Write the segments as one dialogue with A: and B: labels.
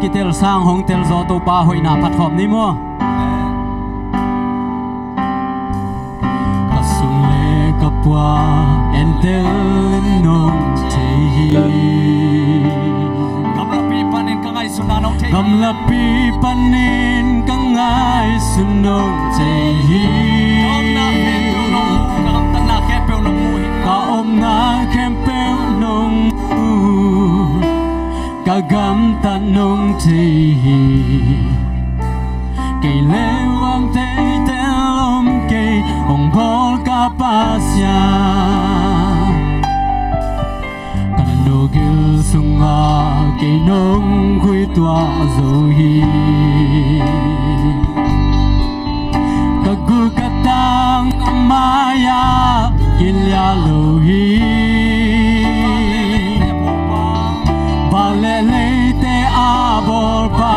A: kitel sang hong tel zo to pa hoi na phat khom ni mo kasung le kapwa entel nong gamla pi panin kangai sunong chehi ka om na kempel nong ka gam tan nong chehi cây lewam te telom cây ong bol ka pasya gil sunga cây nong khui tua zo hi kagu katang amaya gilya lo hi balele te abor pa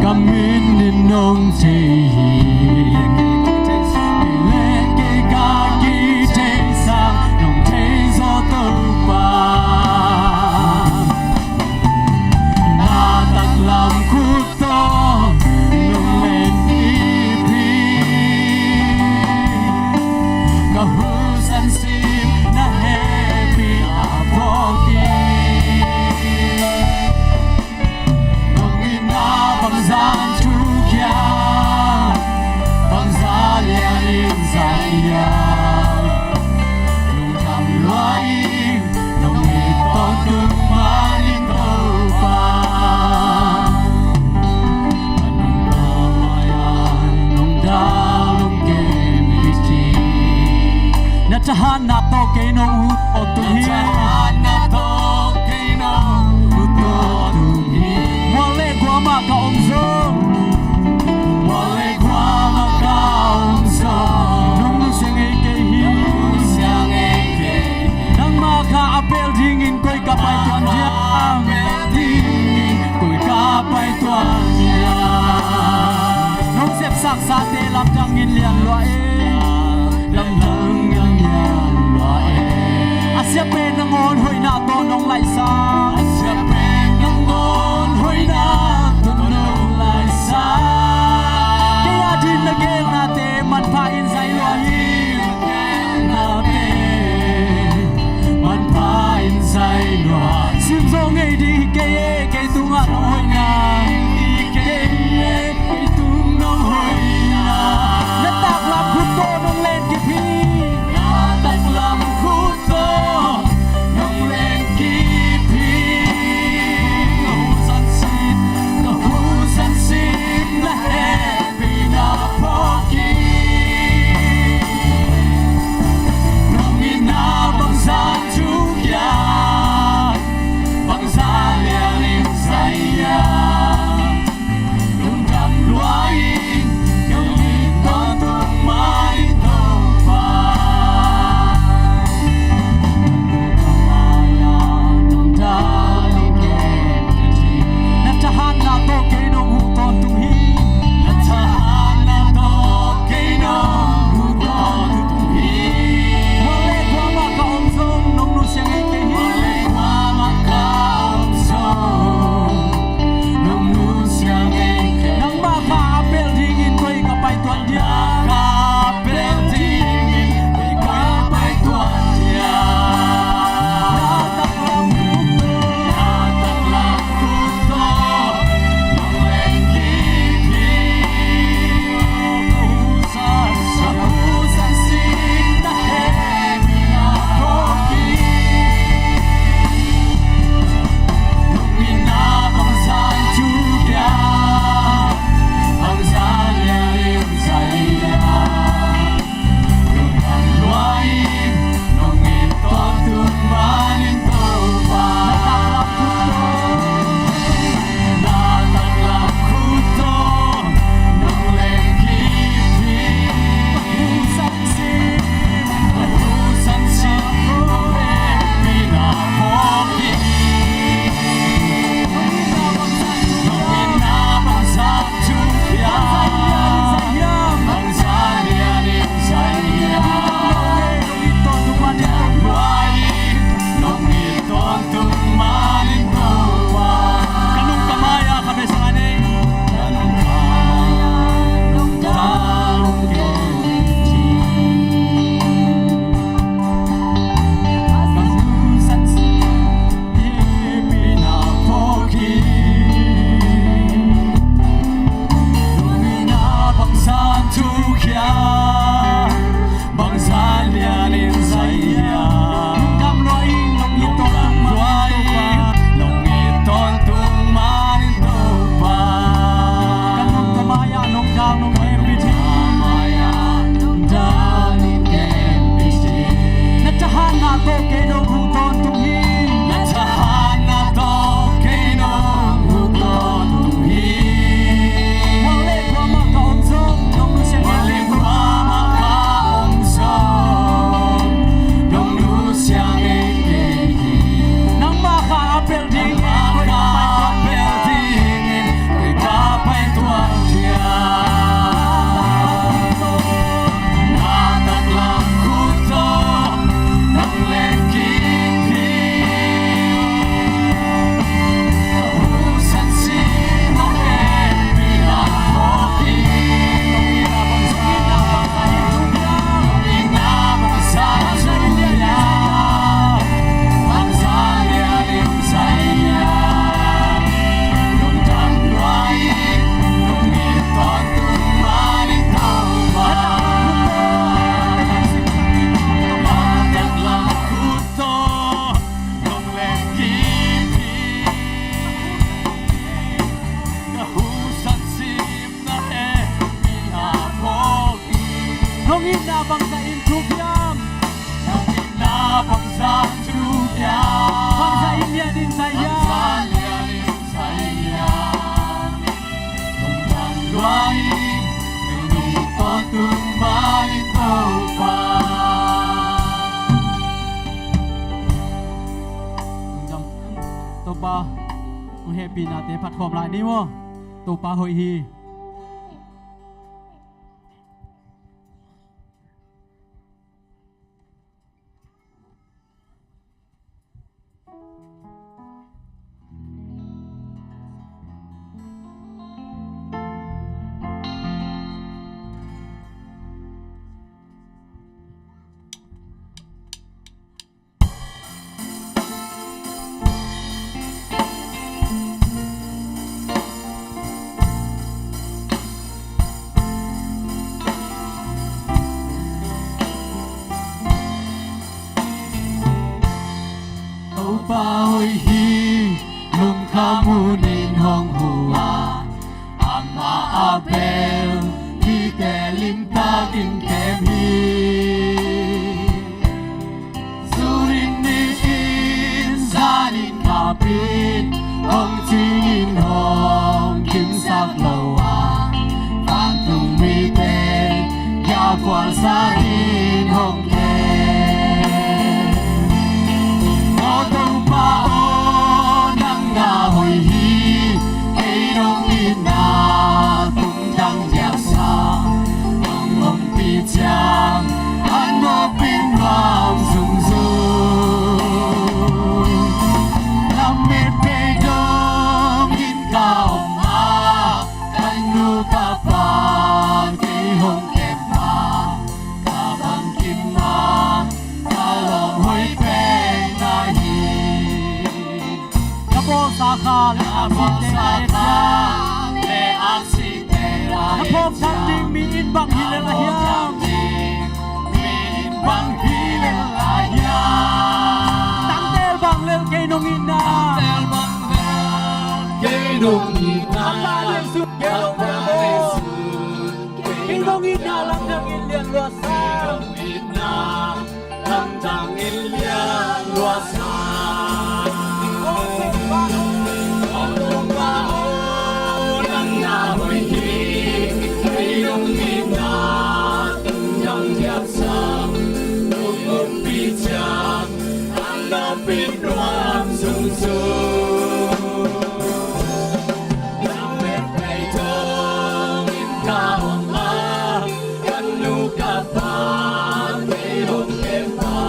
A: kamin nong che hi Nachahan na to kay no utohi na to kay no utohi Wale gwa ma ka omzo Wale gwa ma ka omzo Nung nusyang kay hi Nang maka apel dingin ko'y kapay tuan diyang Ko'y kapay tuan diyang Nung sepsak sa telam jangin liang luae Lam lang Asya pe nangon hoy na to nong lai sa Asya pe nangon hoy na to nong lai sa Kaya din lagel nate man pain sa ilahi nate man pain sa ilahi Sim zong ay di kaya kay tunga hoy na kaya kay tunga hoy na Nataklam kuto nong len kipi Nataklam kuto nong len kipi ทุกอย่างbangsa lianin saya Nung kamloy nung iton nung iton tung maninto pa Kanong kamaya nung dang nung MPT Kamaya nung dang nung MPT Natahan na to kay nung huton tunghi Natahan na to kay nung huton tunghi Wale kwa makaomzong nung lusyan Wale kwa makaomzong nung lusyan ikiki Nang maka-apel dingin Maka-apel dingin Ko'y kapay tuwang Nataglang kuto ng lekiki Kahusan sino pinag-hoki Inabang sa ilya Ang salialim sa iya Nung damluayin Nung iton tumaning tauba Nataglang kuto ng lekiki Kahusan sim na pinapogi Nung inabang sa intubyam Nung inabang sa intubyam Ang sa ilya din saya Ang sa ilya din saya Nung damluayin Nung iton tumaning tauba Tô pa Ang happy natin ผัด ความ ลาย นี้วะ Tô pa hoi hi Tô pa hoi hi Nung kamunin hong hua Ang maabel Di telim tagin kem hi Surin ni insanin kapit Hong tingin hong kim sak lawa Tantung mite Kya kwal sa rin hong ke Otong paon ang nahoy hi Kayrong ina tundang jasa Ang umpitiyang ano pinwang sungsung Lamit pegong ginkaong ma Kanu kapag kay hong kepa Kabang kima Kalong hoy peng nahi Napo sakal Le aksitera Napo sanding miin bang hilalahiyam Miin bang hilalahiyam Tangtel bang lel kay nung ina Tangtel bang lel kay nung ina Kapaling sun kay nung ina Kay nung ina lang ng ilian luasan Kay nung ina lang ng ilian luasan Otong baon ang nahoy hi Kayrong ina tundang jasa Nung umpitiyang ang napinwang sungsung Lamit pegong ginkaong ma Kanu kapag kay hong kepa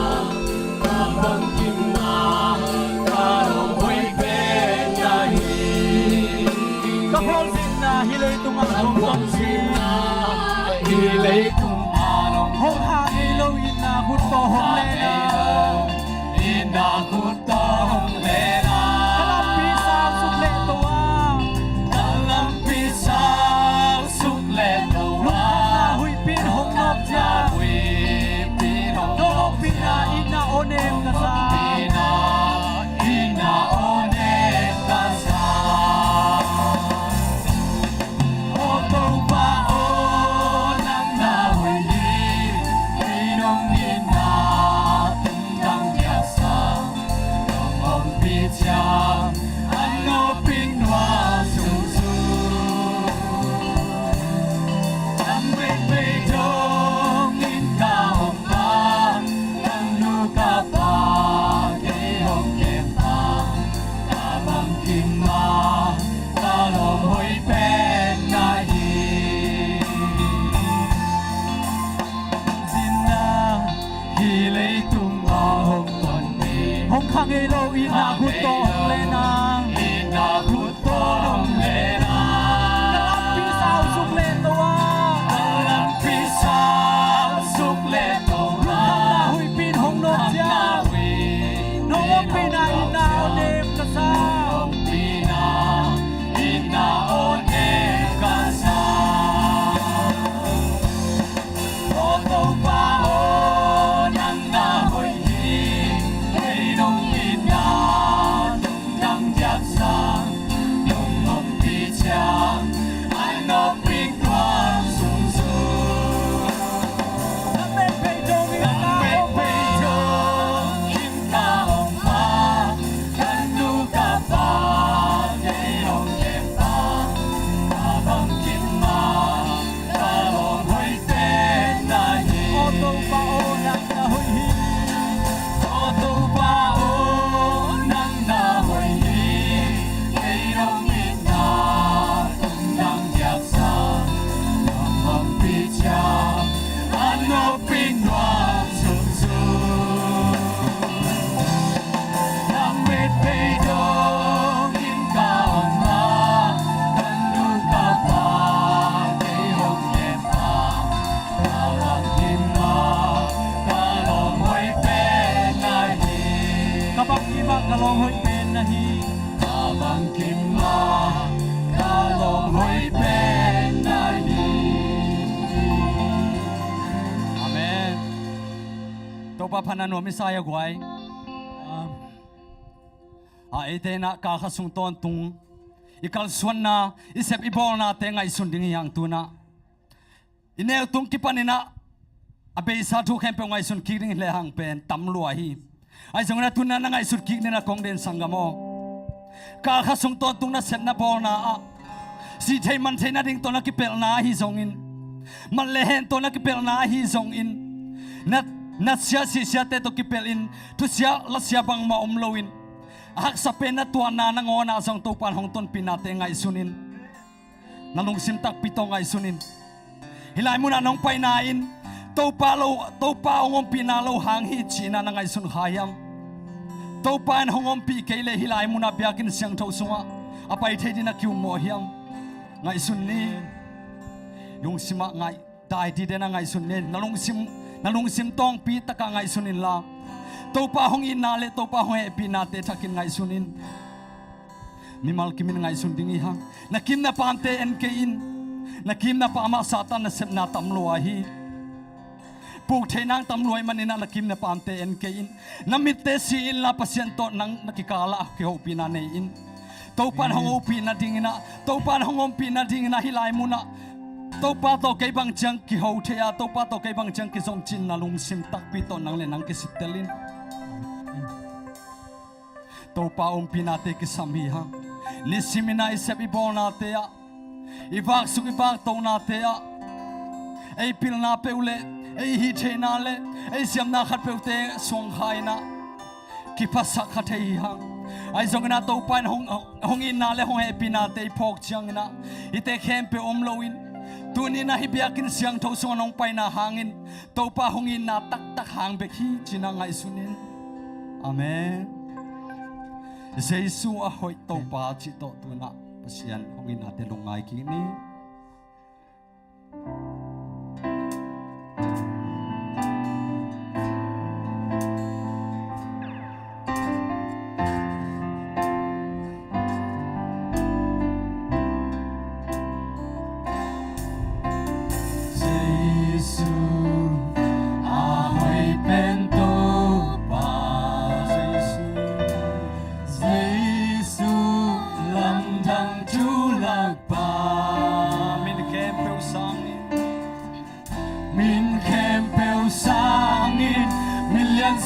A: Kabang kima Karong hoy penyahi Kapol sina hilay tumanong Kapol sina hilay tumanong Hong hang ilaw inakot to hong lena Inakot to hong lena Kalampisaw sukleto ah Kalampisaw sukleto ah pa panano misaya guay ite na kakasung ton tung ikal suan na isep ibol na te ngai sunding yang tuna ine tung kipanina abe sa thu khem pe ngai sun kiring le hang pen tam lua hi ai jong na tuna na ngai sur kik ne na kong den sangamo kakasung ton tung na set na bol na si thei man thei na ding to na ki pel na hi zong in man le hen to na ki pel na hi zong in na sia si sia te to ki pel in tu sia la sia bang ma loin hak sa pena tuan na ngona song topan hong ton pinate ngai sunin nalung sim tak pitong ngai sunin hilai muna nong pai na in topa ongom pinalo hang hi china na ngai sun hayam topan hongom pi kele hilai muna biakin siang tho sunga apai thedi na kyu mo hiam ngai sun ni yung sima ngai dai di de na ngai sun ne nalung sim tong pi taka ngai sunin la topa hong in na le topa hong e pinate thakin ngai sunin mimal kimin ngai sun dingi hang nakim na pante en ke in nakim na pa ma satan na sep na tamlo hi puk thenang tamloi manina nakim na pante en ke in namitte si in la pasyento nang nakikala ke ho pina nei in topan hong o pina dingina topan hong om pina dingina hilai muna topa to kai bang chang ki ho thea topa to kai bang chang ki som chin na lung sim tak pi to nang le nang ki sitelin topa om pinate ki samhi ha ni simina isep ibona te ya ibak su ibak to na te ya ei pil na peule ei hi the na le ei siam na khat peute song khai na ki phasa khathei ha ai zong na topa hong in na le hong he pinate phok chang na ite khem pe om loin tuni na hibiakin siang tho song nong pai na hangin topa hong in na tak tak hang be khi china ngai sunin amen Jesu a hoi topa chi to tuna pasian hongin ate lungai ki ni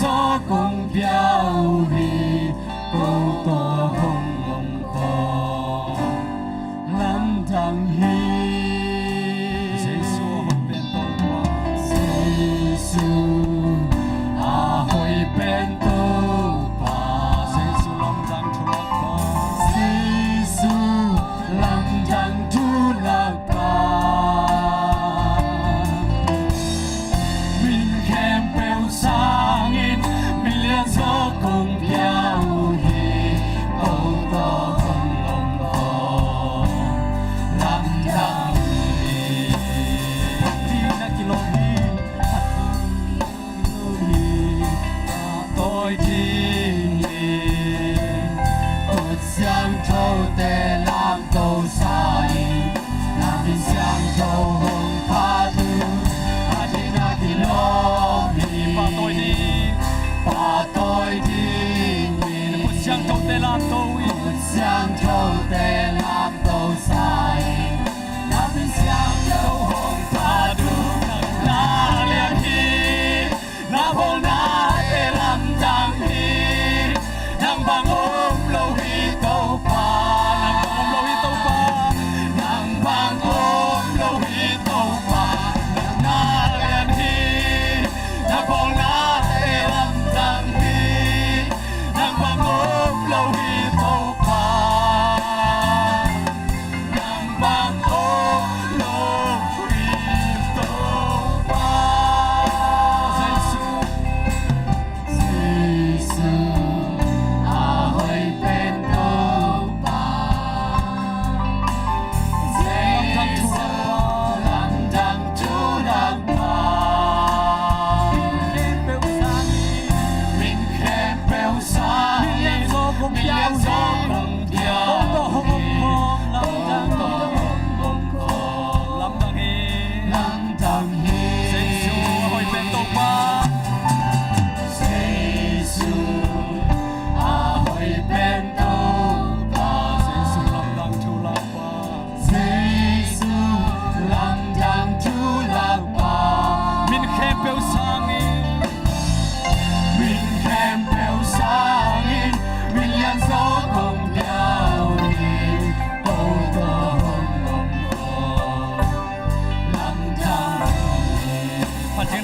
A: gió cùng phiêu đi câu to hồng lòng khó lắm thằng hi Giêsu hồng bên tôi qua Giêsu à hồi bên tôi và Giêsu lòng thằng chú lạc ba Giêsu lòng thằng chú lạc ba mình kèm bèo sang in mình liên gió cùng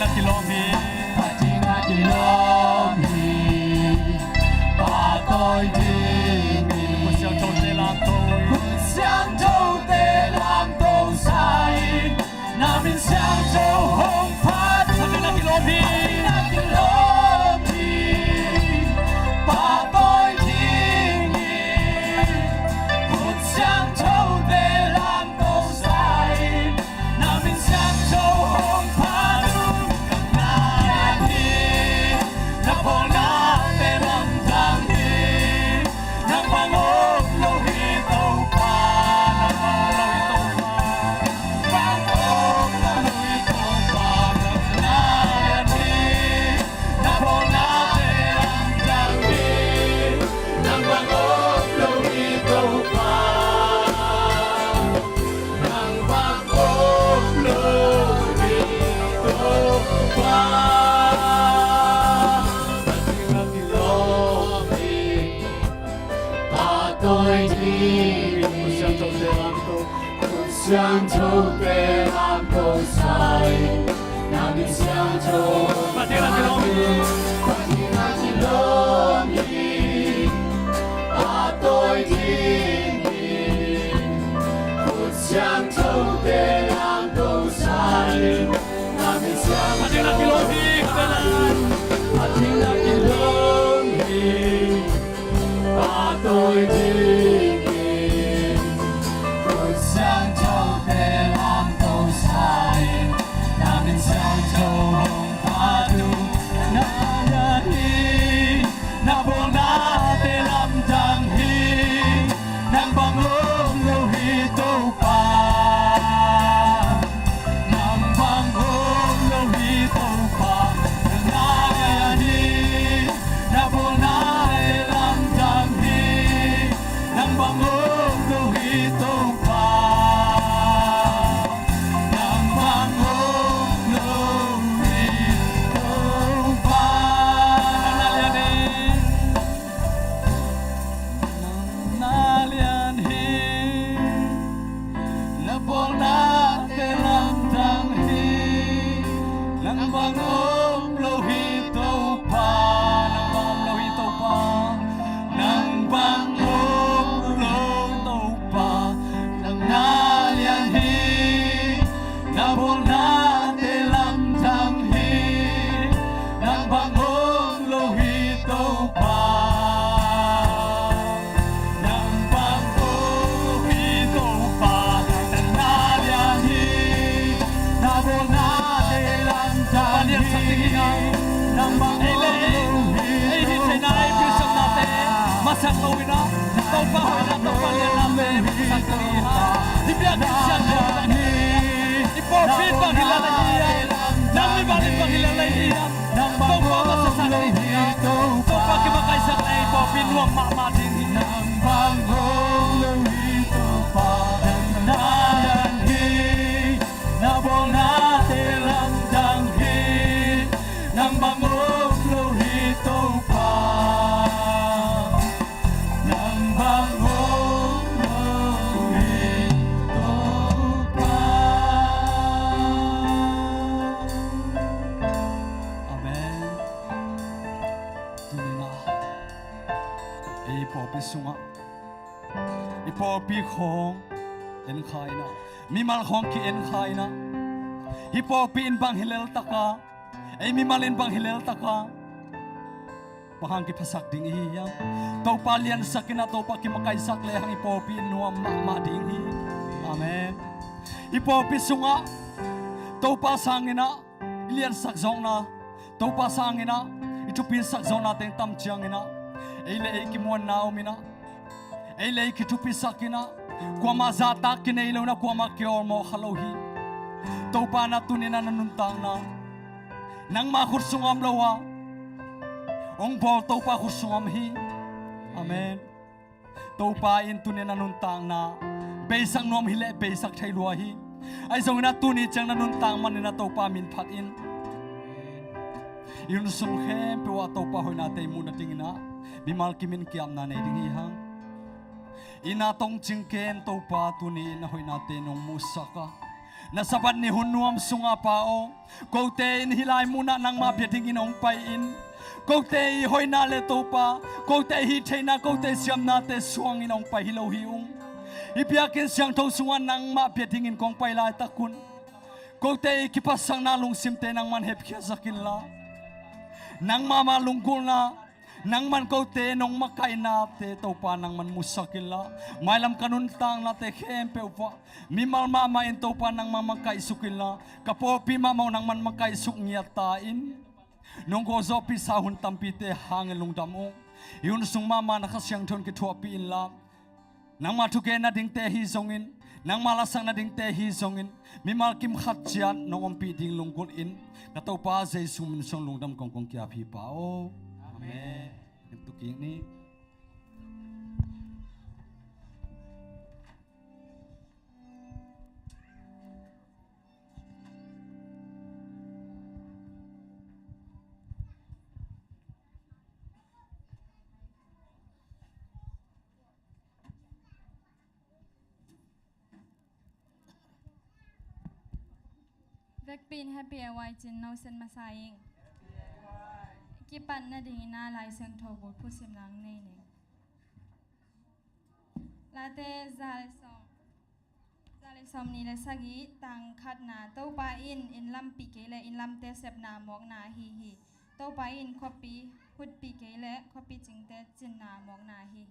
A: na kilomi Pating na kilomi Patoy dingin Kung siyang châu tê làm tôi Kung siyang châu tê làm tôi sain Namin siyang châu hong pat Pating na kilomi Pating na kilomi Patoy dingin Kung siyang châu tê làm tôi sain Namin siyang châu hong pat Siyang châu tê làm tôi sai Namin siyang châu Pating na kilomi Patoy dingin Kung siyang châu tê làm tôi sai Namin siyang Pating na kilomi Pating na kilomi Patoy dingin Siyang châu tê làm tôi sai Namin siyang châu hong padu Na yan hi Na buong natin lam dang hi Nang bangong lohito pa Nang bangong lohito pa Na yan hi Na buong natin lam dang hi Nang bangong lohito pa Masak lawin na, tau pa hoy na, tau pa liyan natin, masak lawin na. Ibiyag siya doon, ipopit bang hilala niya, nami balik bang hilala niya, tau pa masasakli niya, tau pa kimakaisak na ipopit, huwag mamadin niya. Nang bangong lawito pa, nananhi, nabong natin ang danghi, nang bangong lawito pa. Sunga ipopi khong en khai na mimal khong ki en khai na ipopi in bang hilel taka ai mimal in bang hilel taka pahang ki phasak ding iya to palian sakina to pa ki makai sak le hang ipopi nuam ma ding hi amen ipopi sunga to pa sangina lian sak zong na to pa sangina itupin sak zong na teng tam chiang ina Eile ki muan na umina Eile ki tupi sakina Kwa mazata kinailaw na kwa makior mo khalohi Taupa na tunina nanuntang na Nang makursungam lawa Ong bol taupa kursungam hi Amen Taupa in tunina nanuntang na Beisang nuam hile beisak chay luahi Ay zong na tuni chang nanuntang manina taupa min pat in Yun sumkhem pewa taupa hoy natay muna tingina Bimal kimin kiam na na iding ihang Inatong chingken to pa tuni na hoy natin nung musaka nasabat ni hunuam sunga pao kote in hilai muna nang mapyating inong pain kote hoy na le to pa kote hi theina kote siam na te suang inong pa hilo hiung ipiakin siang tho sunga nang mapyating in kong pailai takun kote kipasang na lungsim te nang man hep khia zakin la nang mama lungkul na nang man kote nong makai na te to pa nang man musakil la mailam kanun tang na te khempe upa mimal mama in to pa nang mamakai sukil la kapopi mama nang man makai suk ngiatain nong ko zo pi sa hun tampi te hangel lungdamo yun sung mama nakasyang thon ki thuapi in la nang matuke na ding te hi zongin nang malasang na ding te hi zongin mimal kim khatchian nong ompi ding lungkul in kato pa jesu min song lungdam kong kong kya phi pa o amen untuk ini
B: Vekpin happy awai chin no sen masaying kipan na ding na lai seng tho bol pusim lang nei ne late zale som ni le sagi tang khat na to pa in lam pi ke le in lam te sep na mok na hi to pa in copy put pi ke le copy ching te chin na mok na hi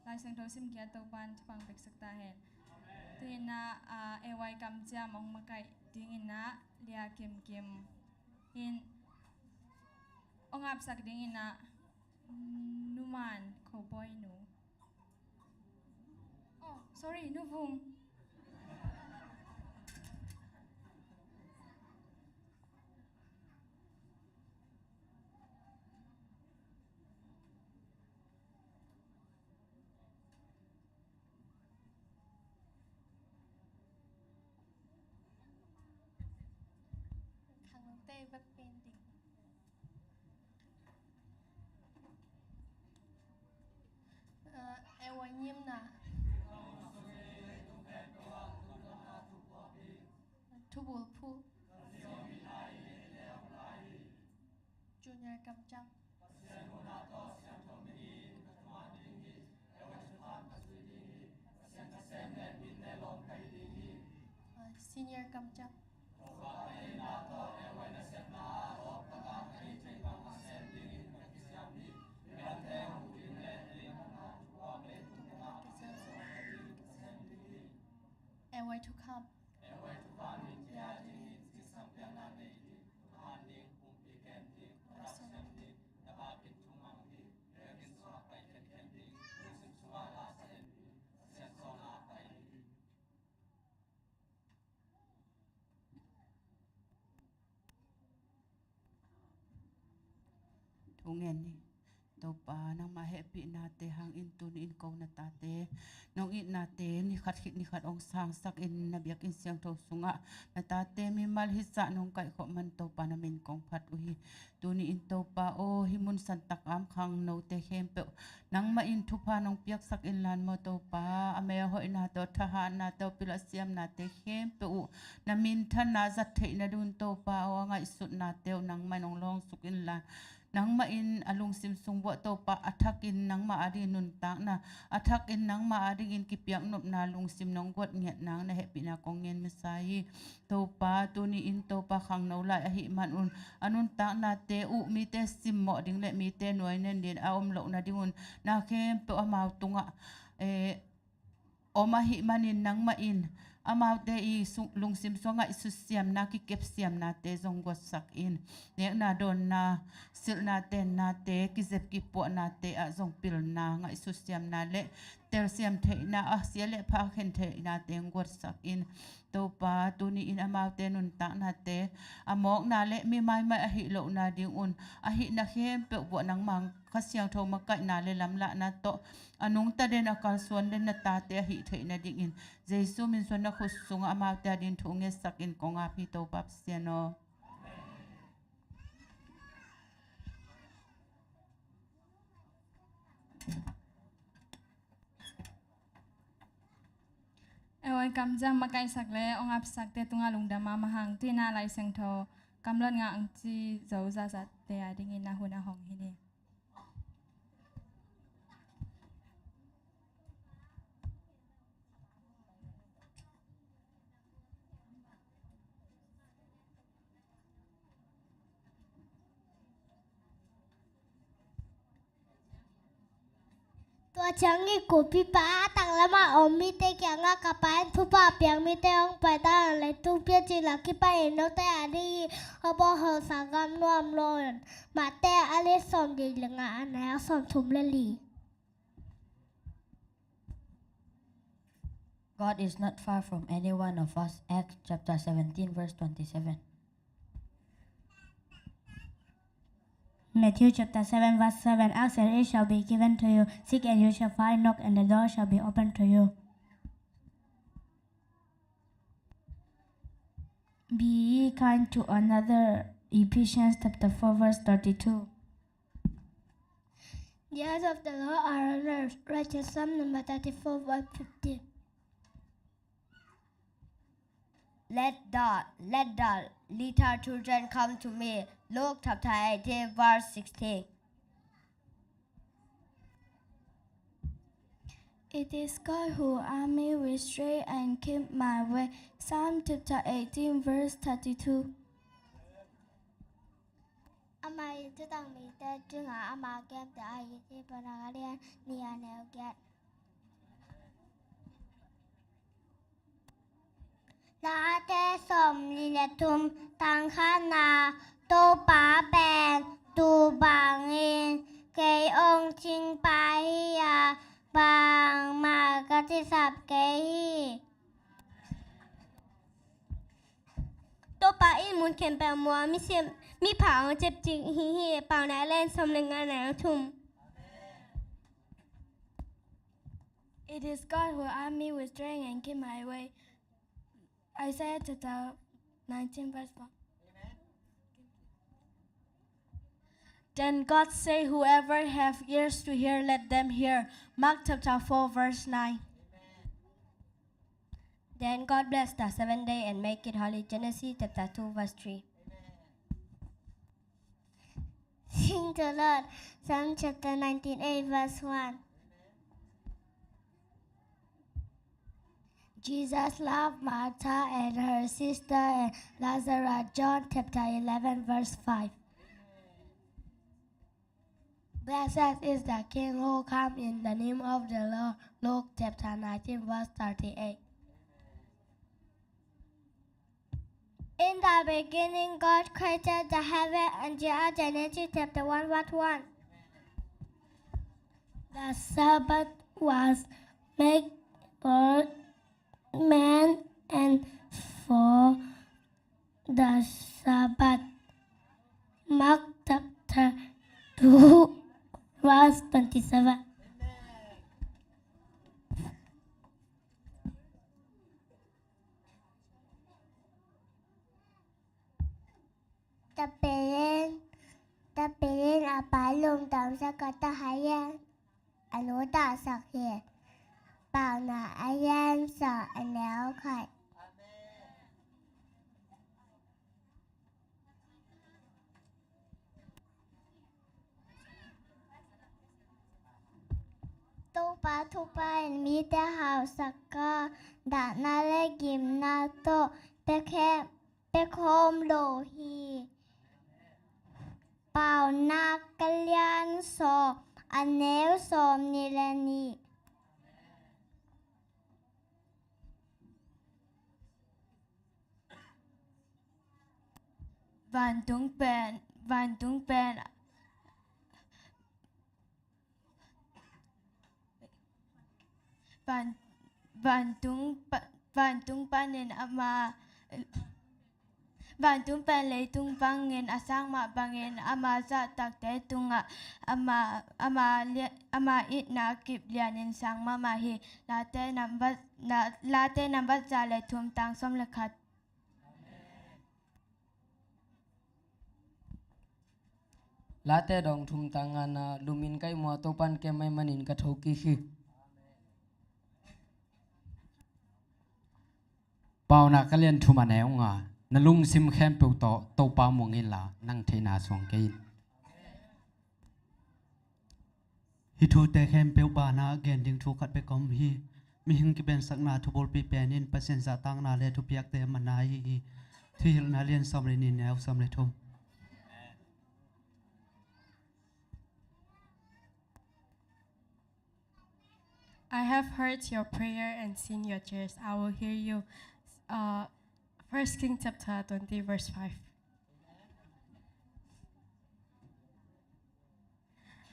B: lai seng tho sim kya to pan pang pek sakta hen tin na awai kam cha mong makai ding in na lia kim in ongap sak ding in na numan cowboy nu oh sorry nuvung
C: tê vắt bên đỉnh em quay nhiêm nè thu bùa phu junior cầm trăng senior cầm trăng Airway to come.
D: Tungen ni to pa nang ma happy na te hang in tun in ko na ta te nong in na te ni khat ong sang sak in na biak in siang tho sunga na ta te mi mal hi sa nong kai kho man to pa na min kong phat uhi tuni in to pa o himun san tak am khang no te hem pe nang ma in thu pa nong piak sak in lan mo to pa ame ho ina to tha ha na to pila siam na te hem pe u na min than na zat thei na dun to pa o ngai sut na te nang ma nong long suk in la nang ma in alung sim sung bo to pa athak in nang ma ari nun tak na athak in nang ma ari in kipiak nop na lung sim nong got nget nang na happy na kong ngen mesai to pa tu ni in to pa khang no la hi man un anun tak na te u mi te sim mo ding le mi te noi nen din a om lo na ding un na khem pe amau tunga oma hi manin nang ma in amau te i lung sim songa isu siam na ki kep siam na te zong go sak in nek na don na sil na ten na te ki zep ki po na te a zong pil na nga isu siam na le tel siam the na a sia le pha khen the na te ngor sak in to pa tu ni in amau te nun ta na te amok na le mi mai mai a hi lo na ding un a hi na khem pe bo nang mang khasyang tho ma kai na le lam la na to anung ta den akal suan den na ta te hi the na ding in jesu min suan na khus sung amau ta din thu nge sak in konga phi to pap siano
B: Ewan kamjang makai sakle ongap sakte tunga lungda mamahang tina lai seng tho kamlon nga ang chi zau za za te adingin na huna hong hini.
E: Tua changi kopi pa tang lama omi te kya nga kapain pupa piang mi te ong pai ta le tu pia chi la ki pa eno te adi obo ho sagam nuam lon ma te ale som di lenga ana som thum le li.
F: God is not far from any one of us. Acts chapter 17 verse 27.
E: Matthew chapter 7 verse 7. Ask and it shall be given to you. Seek and you shall find. Knock and the door shall be opened to you. Be kind to another. Ephesians chapter 4 verse 32. The eyes of the Lord are on earth. Righteous Psalm number 34 verse 15.
F: Let the little children come to me. Luke chapter 18 verse 16.
E: It is God who armed me with strength and keep my way. Psalm chapter 18 verse 32. Amai tu tang mi te chunga ama kem te ai ti panagalian ni anel get. La te som ni le tum tang khana tô bá bèn tu bang in cây ông chinh pai à bang mà cái ti sập cây tô bá in muốn kèm bèn mua mi xiêm mi phẳng chép chinh hi hi bang nãy lên xong lên ngã nãy thum. It is God who armed me with strength and keep my way. Isaiah chapter 19 verse 1.
G: Then God said, whoever have ears to hear, let them hear. Mark chapter 4 verse 9.
F: Then God blessed the seventh day and make it holy. Genesis chapter 2 verse 3.
E: Sing the Lord. Psalm chapter 19 verse 1. Jesus loved Martha and her sister and Lazarus. John chapter 11 verse 5. Blessed is the King who comes in the name of the Lord. Luke chapter 19 verse 38. In the beginning, God created the heaven and the earth. Genesis chapter 1 verse 1. The Sabbath was made for man and for the Sabbath. Mark chapter 2 verse 27. Tapilin apalong daw sa katahayan. Ano ta sakit? Panaayan sa anelkay. Tupa mi te hao sakka da na le gim na to pe khom lo hi pao na kalyan so anel som ni le ni.
G: Van tung pen van tung pen van tung panin ama van tung pen lấy tung bangin asang ma bangin ama sa tak te tunga ama it na kip lianin sang mama hi la te number za le thum tang som le khat.
H: Late dong thum tangana lumin kai mo topan ke mai manin ka thoki hi. เปล่านักเรียนทุมาแนวงานั่นลุงซิมแคมเปิลโตโตปามงอินละนั่งเทนาสวงเกน
A: hi thu te khem pe ba na again ding thu khat pe kom hi mi hing ki ben sak na thu bol pi pen in pasen za tang na le thu piak te man na hi thi hil na lian som le ni ne som le thum
I: I have heard your prayer and seen your tears. I will hear you. 1 Kings chapter 20 verse 5.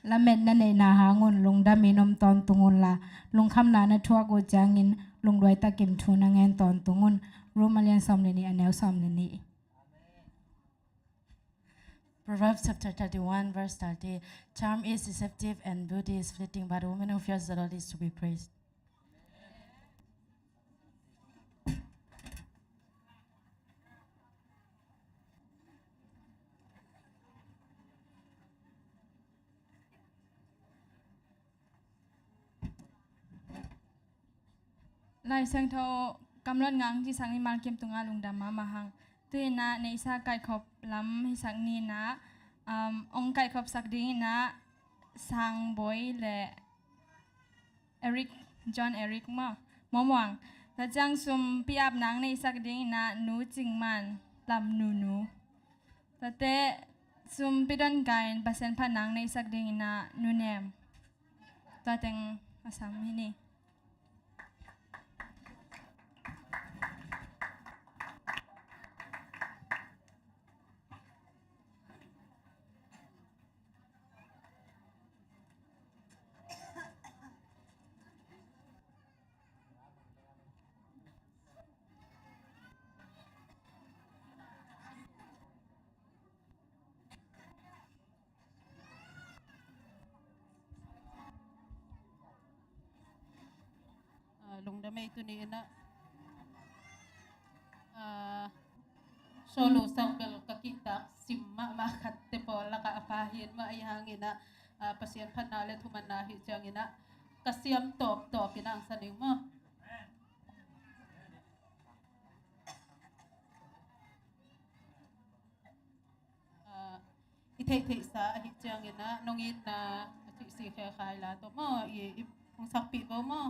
J: ละเม็ดนั่นในนาหางุนลุงดามีนมตอนตุงุนละลุงคำนาในทั่วกูจางินลุงด้วยตะกิมทูนางแงนตอนตุงุนรู้มาเลียนซอมเลนีอันแนวซอมเลนี
G: Proverbs chapter 31 verse 30. Charm is deceptive and beauty is fleeting, but the woman who fears the Lord is to be praised.
B: ลายเสียงเทากำลังงังที่สังนิมานเกมตุงาลุงดามามาหังตุยนะในสาไก่ขบล้ำให้สังนีนะองไก่ขบสักดีนะสังบอยและเอริกจอห์นเอริกมาหมอมวังแต่จังซุมปีอาบนางในสักดีนะหนูจิงมันลำหนูแต่เตะซุมปีดอนไก่เปอร์เซ็นต์ผนังในสักดีนะหนูแนมแต่เต็งอาสามที่นี่
D: ลุงดำไม่ตัวนี้นะโซโลสังเบลกะกิตักซิมมาขัดเตปอละกะอาฟาเฮียนมาไอหางอินะปัสยันพันนาเลทุมันนาฮิจังอินะกะเสียมตอบกินังสนิงมั้งอิเทสาฮิจังอินะนงอินนะสิสิแค่ขายละตัวมั้งอีคงสักปีบ่มั้ง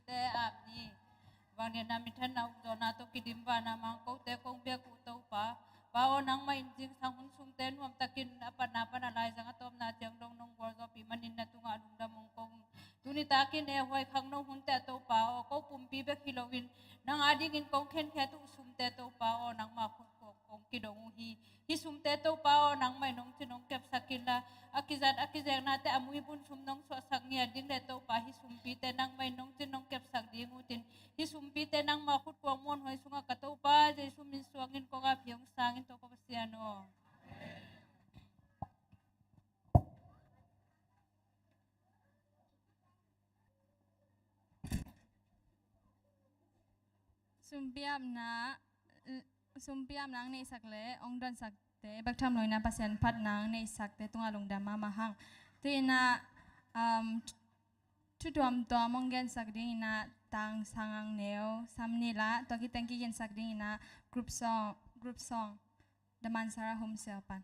D: te ap ni wang ne na mithan na do na to kidim ba na mang ko te kong bia ku to pa bao nang mai jing sang hun sum ten hom takin apa na pa na lai jang atom na jang dong nong bor zo pi manin na tunga dum da mong kong tuni takin e hoi khang no hun te to pa o ko pum pi be kilowin nang ading in kong khen khe tu sum te to pa o nang ma khu kong kidong hi sum te to pa o nang mai nong chinong kep sakila akizat na te amui bun sum nong so sak ngia ding le to pa hi sum pi te nang mai nong chinong kep sak ding utin hi sum pi te nang ma khut ko mon hoi sunga ka to pa je sum min suangin ko ga phiong sangin to ko siano
B: sumpiam nang nei sak le ong don sak te bak tham loi na pasien phat nang nei sak te tunga lung da ma hang tu ina tu dom to mong gen sak ding ina tang sangang neo samni la to ki thank you gen sak ding ina group song the mansara home selpan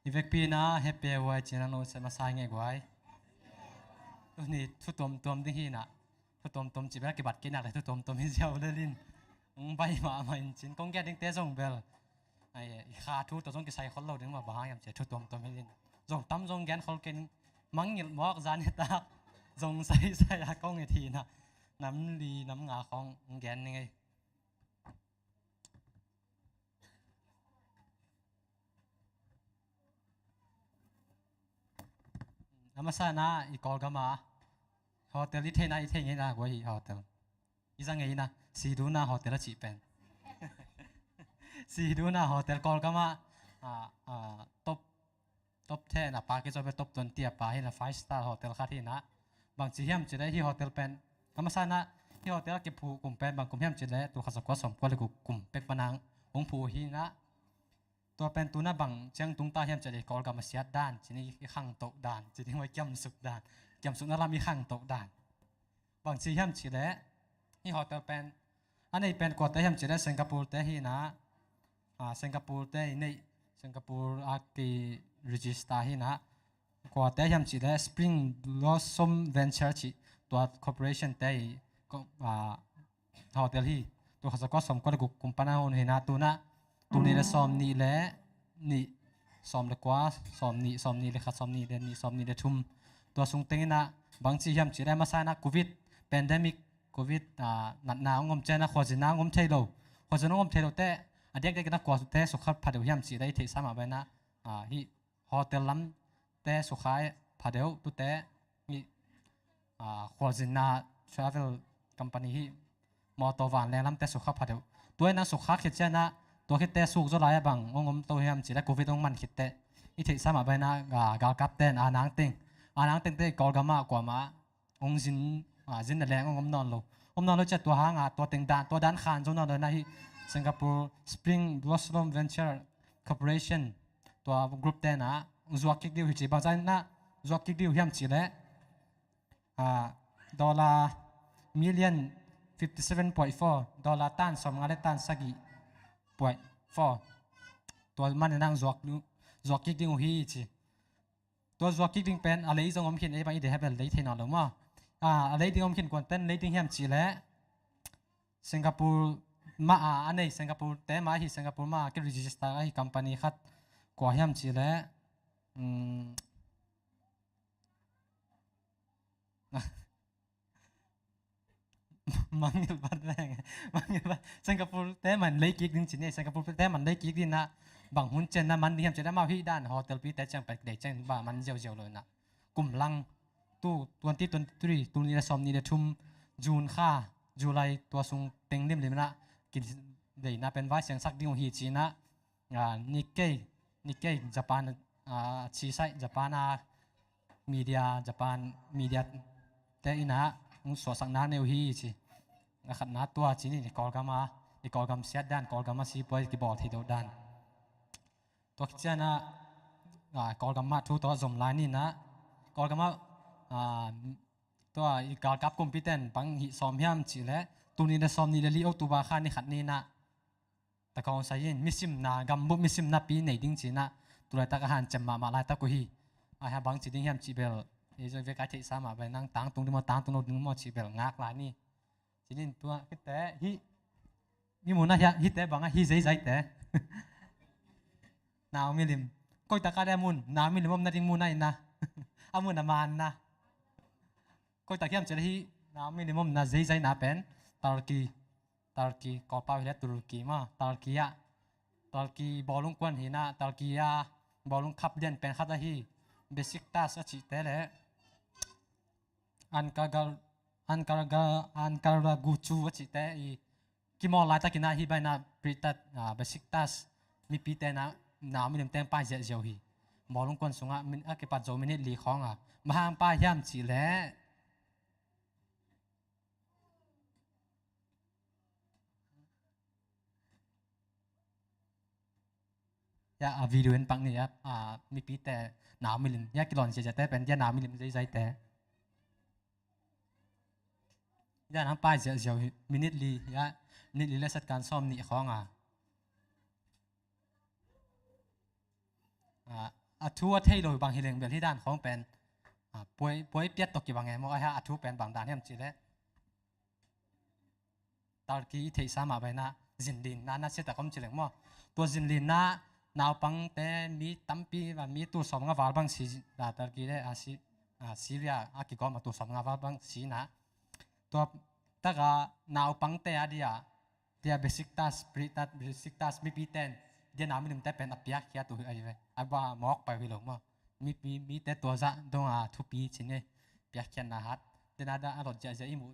K: Ivek pi na happy wai china no se masai nge gwai tu ni thu tom ding hi na thu tom chi ba ki bat ki na le thu tom hi jiao le lin bai ma ma in chin kong ge ding te song bel ai kha thu to song ki sai khol lo ding ma ba yam che thu tom hi lin jong tam jong gen khol ken mang ngil mok zan he ta jong sai a kong e thi na nam li nam nga khong gen ni ngai nama sana ikol gama hotel i thena na goi hotel isang ei na siduna hotel chi pen siduna hotel kol gama top 10 na package of top 20 pa hi na 5 star hotel kha thi na bang chi hiam chi dai hi hotel pen nama sana hi hotel ki phu kum pen bang kum hiam chi le tu khasa ko som ko le kum pek panang ong phu hi naตัวเป็นตัวน่าบังเชียงตุงตาเฮียมจะได้กอลกับมาเสียด้านจีนี่ขังตกด่านจีนี่ไว้จำสุกด่านจำสุกนั่นเรามีขังตกด่านบางทีเฮียมจีเล่นี่ฮอตเป็นอันนี้เป็นกว่าแต่เฮียมจีเล่สิงคโปร์แต่ฮีนะสิงคโปร์แต่ในสิงคโปร์อากีรีจิสตาฮีนะกว่าแต่เฮียมจีเล่ Spring Blossom Venture จีตัวคอร์ปอเรชั่นแต่ฮอตฮีตัวเขาจะก็สมก็ได้กุมปนาหุ่นเห็นนะตัวน่ะตัวนี้ละซ้อมนี่แหละนี่ซ้อมเลยกว่าซ้อมนี่เลยค่ะซ้อมนี่เดนนี่ซ้อมนี่เดทุ่มตัวสูงเต็งนะบางทียามจีได้มาใส่นะโควิดแพนเดมิกโควิดหนักหนาวงมเจนะขวดจีนงมเทโลขวดจีนงมเทโลแต่เด็กๆนักกว่าแต่สุขภาพพัดเดียวยามจีได้ที่สามารถไปนะที่โฮเทลล้ำแต่สุขายพัดเดียวตัวแต่นี่ขวดจีนtravel company ที่มอเตอร์วันแรงล้ำแต่สุขภาพพัดเดียวตัวนั้นสุขภาพคิดเช่นนะตัวคิดแต่สุกจะไหลบังงมตัวเฮียมจีได้โควิดต้องมันคิดแต่อีที่สามารถไปนะกาลกับเต้นนางเต้งกอลกามากว่ามาองจินนั่นแหละงมนอนเราจะตัวหางตัวเต็งด่านตัวด้านขานจนนอนเลยนะที่สิงคโปร์ Spring Blossom Venture Corporation ตัวกรุ๊ปเต้นนะจวกคิกดิวหิจิบางใจนะจวกคิกดิวเฮียมจีได้$1 million 57.4$ตันสมงานได้ตันสักกี่ป่วยตัวมันนั่งจวกกิ๊กดิ้งหีจีตัวจวกกิ๊กดิ้งเป็นอะไรที่งอมเขียนไอ้บางอีเดียเป็นอะไรที่นอนหรือมั้งอะไรที่งอมเขียนกวนเต้นอะไรที่เฮียมจีและสิงคโปร์มาอันนี้สิงคโปร์แต่มาที่สิงคโปร์มาก็รีจิสตาร์ไอ้คอมพานีขัดกว่าเฮียมจีและมังเงบัดแรงมังเงบัดสิงคโปร์แต่มันเล็กกิ๊กดิ้งจีเนี่ยสิงคโปร์แต่มันเล็กกิ๊กดิ้งนะบางหุ่นเจนนะมันเฮียมจะได้มาที่ด้านโฮเทลปีแต่จังไปเด็กจังบ้ามันเจียวเลยนะกลุ่มลังตู้2023ตัวนี้ละซ้อมนี่ละทุ่มจูนค่าจุลัยตัวสูงเต็งเล่มเลยนะกินเดี๋ยวนะเป็นว่าเสียงสักดิ้งฮีจีนะนิกเก้ญี่ปุ่นชีไซญี่ปุ่นมีเดียญี่ปุ่นมีเดียแต่อีนะมุสสังนาเนวฮีจีขัดนาตัวจีนี่กอลกามาเสียด้านกอลกามาซีปอยกีบอลที่เดียวด้านตัวคิดนะ กอลกัมมาทุตัวสมลายนี่นะกอลกัมมาตัวอีกากับคอมพิวเตอร์ปังหิสอมยามจีและตัวนี้ได้สอมนี่เลยเอาตัวบ้าข้านี่ขัดนี่นะแต่กองใส่ยินมิซิมนากัมบุมิซิมนาปีในดิ้งจีนะตัวไรตากหันจำมาลายตะกุฮีฮะบางจีดิ้งยามจีเบลเอจะเวกาเทสามาไปนั่งตั้งตรงนี้มาตั้งตรงโน้นมาจีเบลงักลายนี่จีนี่ตัวคิดแต่ฮิมีมุนนะฮิแต่บางฮิใจแต่นาวมิลิมก็ตะการได้มุนนาวมิลิมนั่นดิ้งมุนนั่นนะอามุนน้ำมันนะก็ตะเกียมจะได้นาวมิลิมน่าใจน่าเป็นตุรกีก็ป้าเวลตุรกีมาตุรกีบอลลุงกวนหินะตุรกีบอลลุงขับเดินเป็นขัดฮีเบสิกตัสจิเตเลอันการกูจูจิเตอีกิมอลไลตะกินาฮีไปนะปริตัดเบสิกตัสมีปีเตนะนาวมิลิมเต็มป้ายเจียวฮีบอลลุงกวนสงะมินเก็บปัจจุบันนี้ลีของมาหางป้ายย่ำจิเลยาวิดีโอปังนี่มีปีแต่หนาวมิลิมยากิลอนเสียใจแต่เป็นยาหนาวมิลิมใจแต่ยาน้ำป้ายเจียวมินิลียามินิลีและสัตการซ่อมนี่ของทัวเทโลบางฮิเลงเบลที่ด้านของเป็นป่วยเปียตตกกี่บางไงมั้งทัวเป็นบางด้านเนี่ยมันจีเล่ตอนกี้เทสามาไปนะจินลินน่าเสียแต่ก็มันจีเหลงมั้งตัวจินลินน่านาวปังแต่มีตั้มปีว่ามีตัวสองงาวาบังสีตอนกี้ได้ซีเรียกิกอมาตัวสองงาวาบังสีนะตัวตะกานาวปังแต่เดียเบสิกตัสปริตัสเบสิกตัสมีปีเต็นเดียน้ำมันแต่เป็นอภิยักษ์แค่ตัวอะไรบ้ามอกไปวิลงมั้งมีแต่ตัวจะต้องทุปีชิ้นนี้เปียกแค่นาฮัดเดี๋ยวน่าจะอร่อยใจอิมุ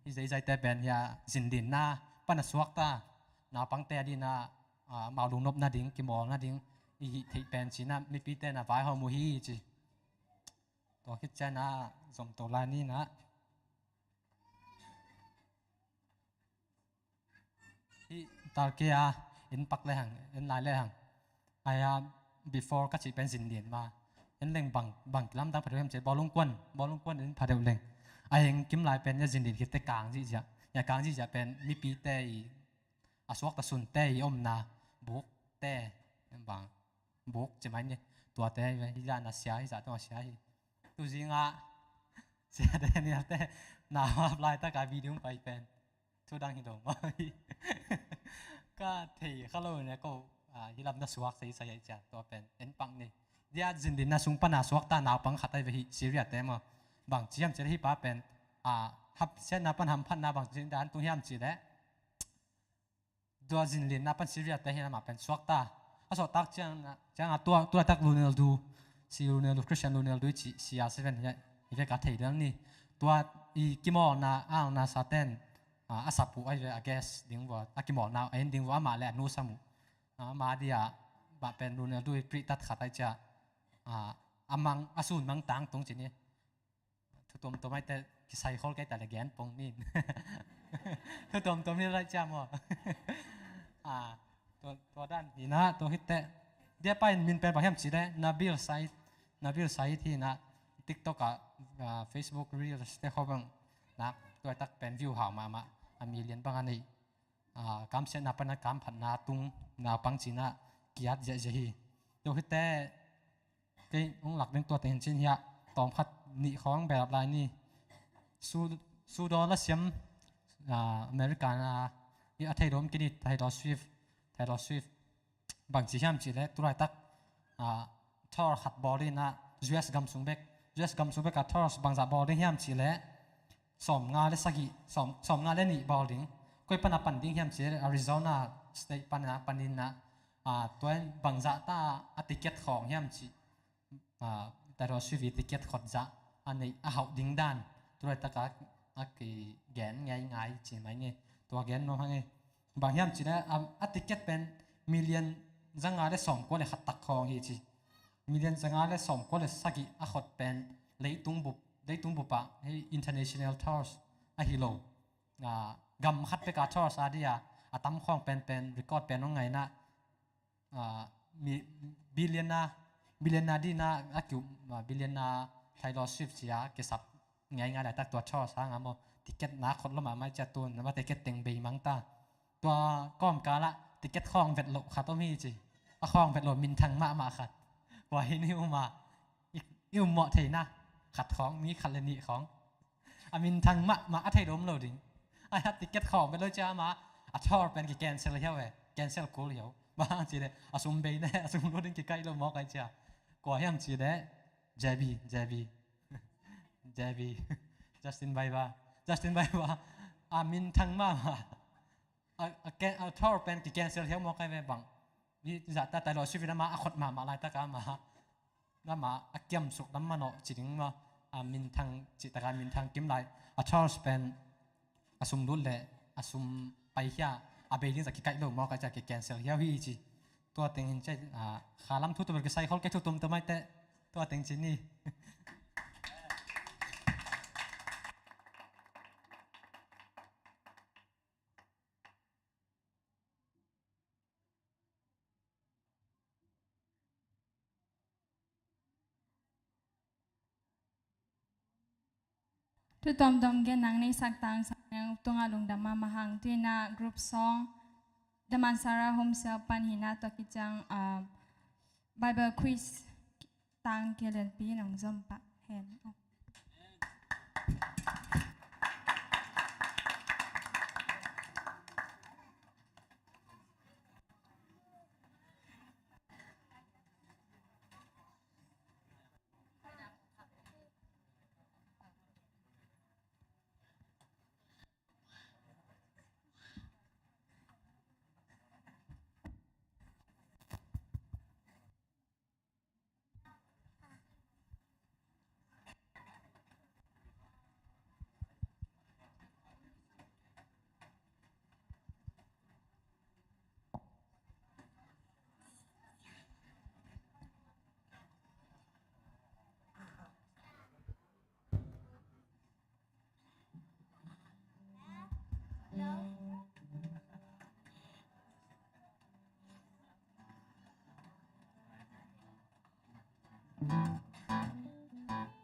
K: ที่ใจแต่เป็นยาสินดินน่าปันสวกตานาปังแต่ดีน่ามาลุงนบนาดิ้งกิมอลนาดิ้งอีที่เป็นชิ้นน่ะมีปีแต่น่ะไฟหอมูฮีจีตัวคิดเจน่ะสมตัวลายนี่นะที่ตาเกียอินปักเลยหังอินลายเลยหังbefore ก็จะเป็นสินเดียนมาอินเล่งบังลำตั้งประเดี๋ยวจะบอลลุงกวนอินประเดี๋ยวเล่งไอ้ยังกิมลายเป็นยาสินเดียนคิดแต่กลางที่จะอย่างกลางที่จะเป็นมีปีแต่สวกตะสุนแต่อมนาบุกแต่บางบุกจะไหมเนี่ยตัวแต่ที่ยานาเสียที่จะต้องเสียตัวจริงเสียแต่เนี่ยแต่นาลายตะการวิดีโอไปเป็นทุดังหิดงก็ที่เขาเลยเนี่ยก็ที่ลำนักสวักใส่จัดตัวเป็นเอ็นปังนี่ยาจินดินนักสุงปนาสวักตาหนาวปังขัดไอ้ไปซีเรียสแต่มาบางจีมจะได้ป้าเป็นทับเส้นนับปันทำพันนาบางจินดานตุ้งยามจีแล้วตัวจินดินนับปันซีเรียสแต่เห็นมาเป็นสวักตาสวักตาจังตัวตักลูเนลดูซีลูเนลดูคริสเตียนลูเนลดูซีอาร์เซเว่นเนี่ยอีเวกัดเทียนนี่ตัวอีกิมอนานาซาเตนอาสับปูไอ้เวอเกสดิ้งว่ากิมอนาเอ็นดิ้งว่ามาแล้วนูสมุมาเดียบะเป็นรูเนลด้วยปริตัดขัดไอจะมังอสูรมังตังตรงจีนี้ทุกตัวไม่แต่ใส่ข้อแก่แต่ละแกนปงนี่ทุกตัวนี้ไรจ้ามั้งตัวด้านนี้นะตัวฮิตแต่เดี๋ยวไปมินเป็นแบบนี้ได้นาบิลไซต์ที่นะทิกต็อกกับเฟซบุ๊กรีลส์ได้เขาบังนะตัวตักเป็นวิวหาวมามีเรียนบางอันนี้กำเสนาปนกรรมผันนาตุงนาปังจีน่ากิยัดเจฮีตัวฮิตแต่ที่องหลักเป็นตัวเต็งชิ้นเหี้ยตอมพัดนี่ของแบบลายนี่ซูดอลเซียมอเมริกันนี่ไทยรวมกินไทยรอสวิฟบางจีช่ำจีเล่ตัวไรตักทอร์ขัดบอลเลยนะUS กำสุงเบกกับทอร์บางจากบอลเลยช่ำจีเล่สมงานเล่สักสมงานเล่นี่บอลดิ้งก็เป็นปันดิ้งช่ำจีเล่อาริโซนาสเตทปันนินนะตัวบางจากตาติเกตของช่ำจีแต่เราชีวิตติเกตขดจะอันนี้เอาดิ้งด้านตัวตะกักแกนง่ายใช่ไหมเนี่ยตัวแกนน้องไงบางอย่างจีน่ะติเกตเป็นมิลเลียนจังงาได้2 กว่าเลยขัดตักของฮีจีมิลเลียนจังงาได้2 กว่าเลยสักขดเป็นเลยตุ้งบุปะให้ international tours ฮิโลกำขัดไปกับ tours อาดิยาตั้มของเป็นรีคอร์ดเป็นน้องไงนะมีบิลเลียนนะ บิลเลนนาดีนาอากิวบิลเลนนาไทยลอสวิฟต์เสียเกสับไงไงได้ตักตัวช่อสร้างอ่ะโมติเก็ตนาคนละมาไม่จะตัวนะว่าติเก็ตเต็งเบย์มังตาตัวก้อมกาละติเก็ตคลองเวทโลขาต้องมีจีคลองเวทโลมินทังมาขัดไว้นิ้วมาอิวเหมาะเทนะขัดของมีขัดเลนีของอามินทังมาอัดให้ดมโลดิไอ้ฮัตติเก็ตของไปเลยจ้ามาอัดชอบเป็นกี่แกนเซลเฮียวเว้แกนเซลกูเฮียวบ้าจีเดอาซุมเบย์เนี่ยอาซุมรู้ดึงกี่ใกล้เราหมอกไอ้จ้ากว่ายังจีเดเจบีจัสตินไบว่าอามินทังมาแกนชอบเป็นกี่แกนเซลเฮียวหมอกไอ้เว้บังนี่จะแต่เราชีวิตมาอคดมาอะไรตะการมาน้ำมาอักยำสุกน้ำมันเนาะจริงว่ามินทางจิตการมินทางกิมไลชาร์ลส์เป็นสุมดุลเล่สุมไปเฮียเบลินจากกิไกโลมอกจากกิแกนเซลยาวีจีตัวเต็งใจขาลัมทุกตัวเป็นกิไซเขาแค่ทุกตัวตัวไม่เตะตัวเต็งจีนี่
B: ทุตอมดอมเกนังในสักตังสังยังตุงอาลุงดามามาหังที่นากรุ๊ปซองดามันสาราโฮมเซลปันหินาตอกิจังBible quiz ตังเกลันปีหนังจอมปะเห็น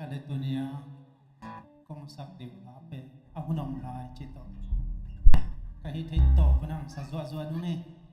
L: pada dunia kong sak di lape aku nom lai cito kahit hito penang sa zua dune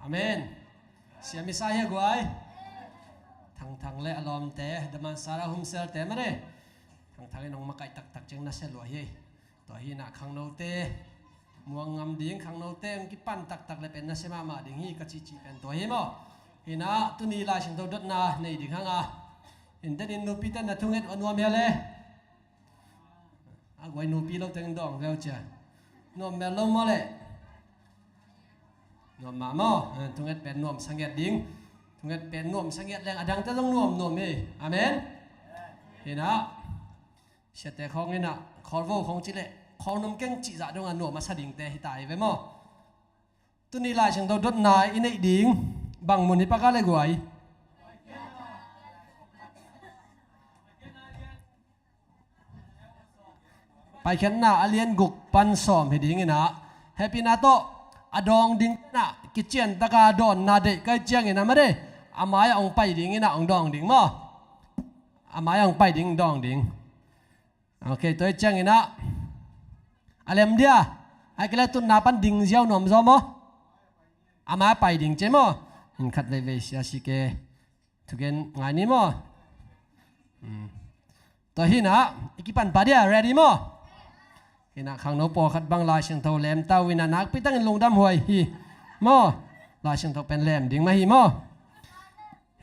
M: Amen. Siya Misaya guay. Thang le alom te daman sara humsel te mare. Thang inong makai tak jeng na selo hi. To hi na khang no te. Muang ngam ding khang no te ang kipan tak le pen na sema ma ding hi ka chi pen to hi mo. Hi na tu ni la sing to dot na nei ding hanga. In den in nu pi tan na thunget onwa me le. A guai nu pi lo teng dong veo cha. No me lo mo le. No ma mo thunget pen nom sanget ding. Thunget pen nom sanget leng adang ta dong nom hi. Amen. Hi na sia te khong ina khorvo khong chi le. Khong nom keng chi za dong an nom ma sa ding te hi tai ve mo. Tu ni la sing to dot na in ei ding bang mun hi pa ka le guai. Pai khen na alien guk pan som he ding ina happy na to adong ding na kitchen taka don na de kai chiang ina ma de amai ong pai ding ina ong dong ding mo amai ong pai ding dong ding okay toi chiang ina alem dia ai kala tu na pan ding jiao nom zo mo ama pai ding che mo in khat ve ve sia si ke tu gen ngai ni mo to hi na ikipan pa dia ready mo Hina khang no po khat bang lai sing tho lem tau wina nak pi tang lung dam hoi hi mo lai sing tho pen lem ding ma hi mo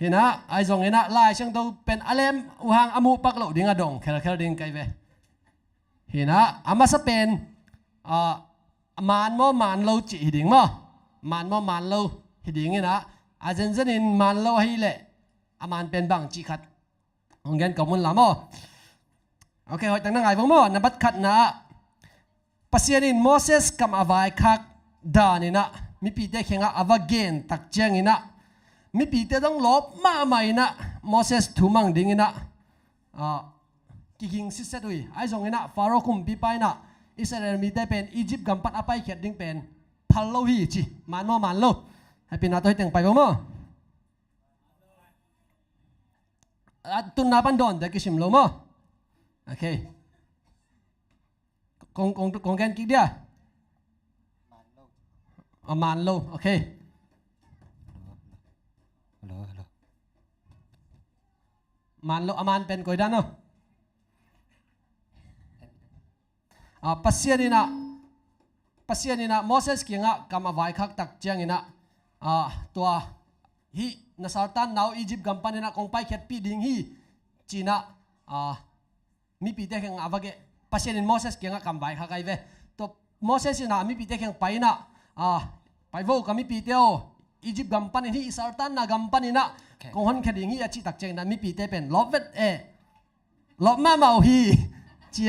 M: hina ai zong hina lai sing tho pen alem u hang amu pak lo ding adong khel ding kai ve hina ama sa pen man mo man lo chi hi ding mo man lo hi ding hina a zen in man lo hi le aman pen bang chi khat ong gen komun la mo okay hoi tang na ngai vong mo na bat khat na Pasianin Moses kam avai khak danina mi pi te khenga avagen tak changina mi pi te dong lop ma mai na Moses thumang dingina kiking sisetui ai zongina faro kum pi pai na Israel mi te pen Egypt gam pat apai khet ding pen phallo hi chi man lo happy na toi teng pai mo tun na pan don de kisim lo mo okay con gen kia dia man lo okay
H: hello
M: man lo aman pen koi dan no pasianina Moses kinga kama vai khak tak changina tua hi nasartan now Egypt gampanina kong pai khet pi ding hi china mi pi te kheng avage Pasianin Moses kinga kam vai khakai ve to Moses ina mi pi te kheng paina pai vo kami pi teo Egypt gampanin hi sartan na gampanina kong hon khading hi achi tak cheng na mi pi te pen lovet lop ma mau hi chi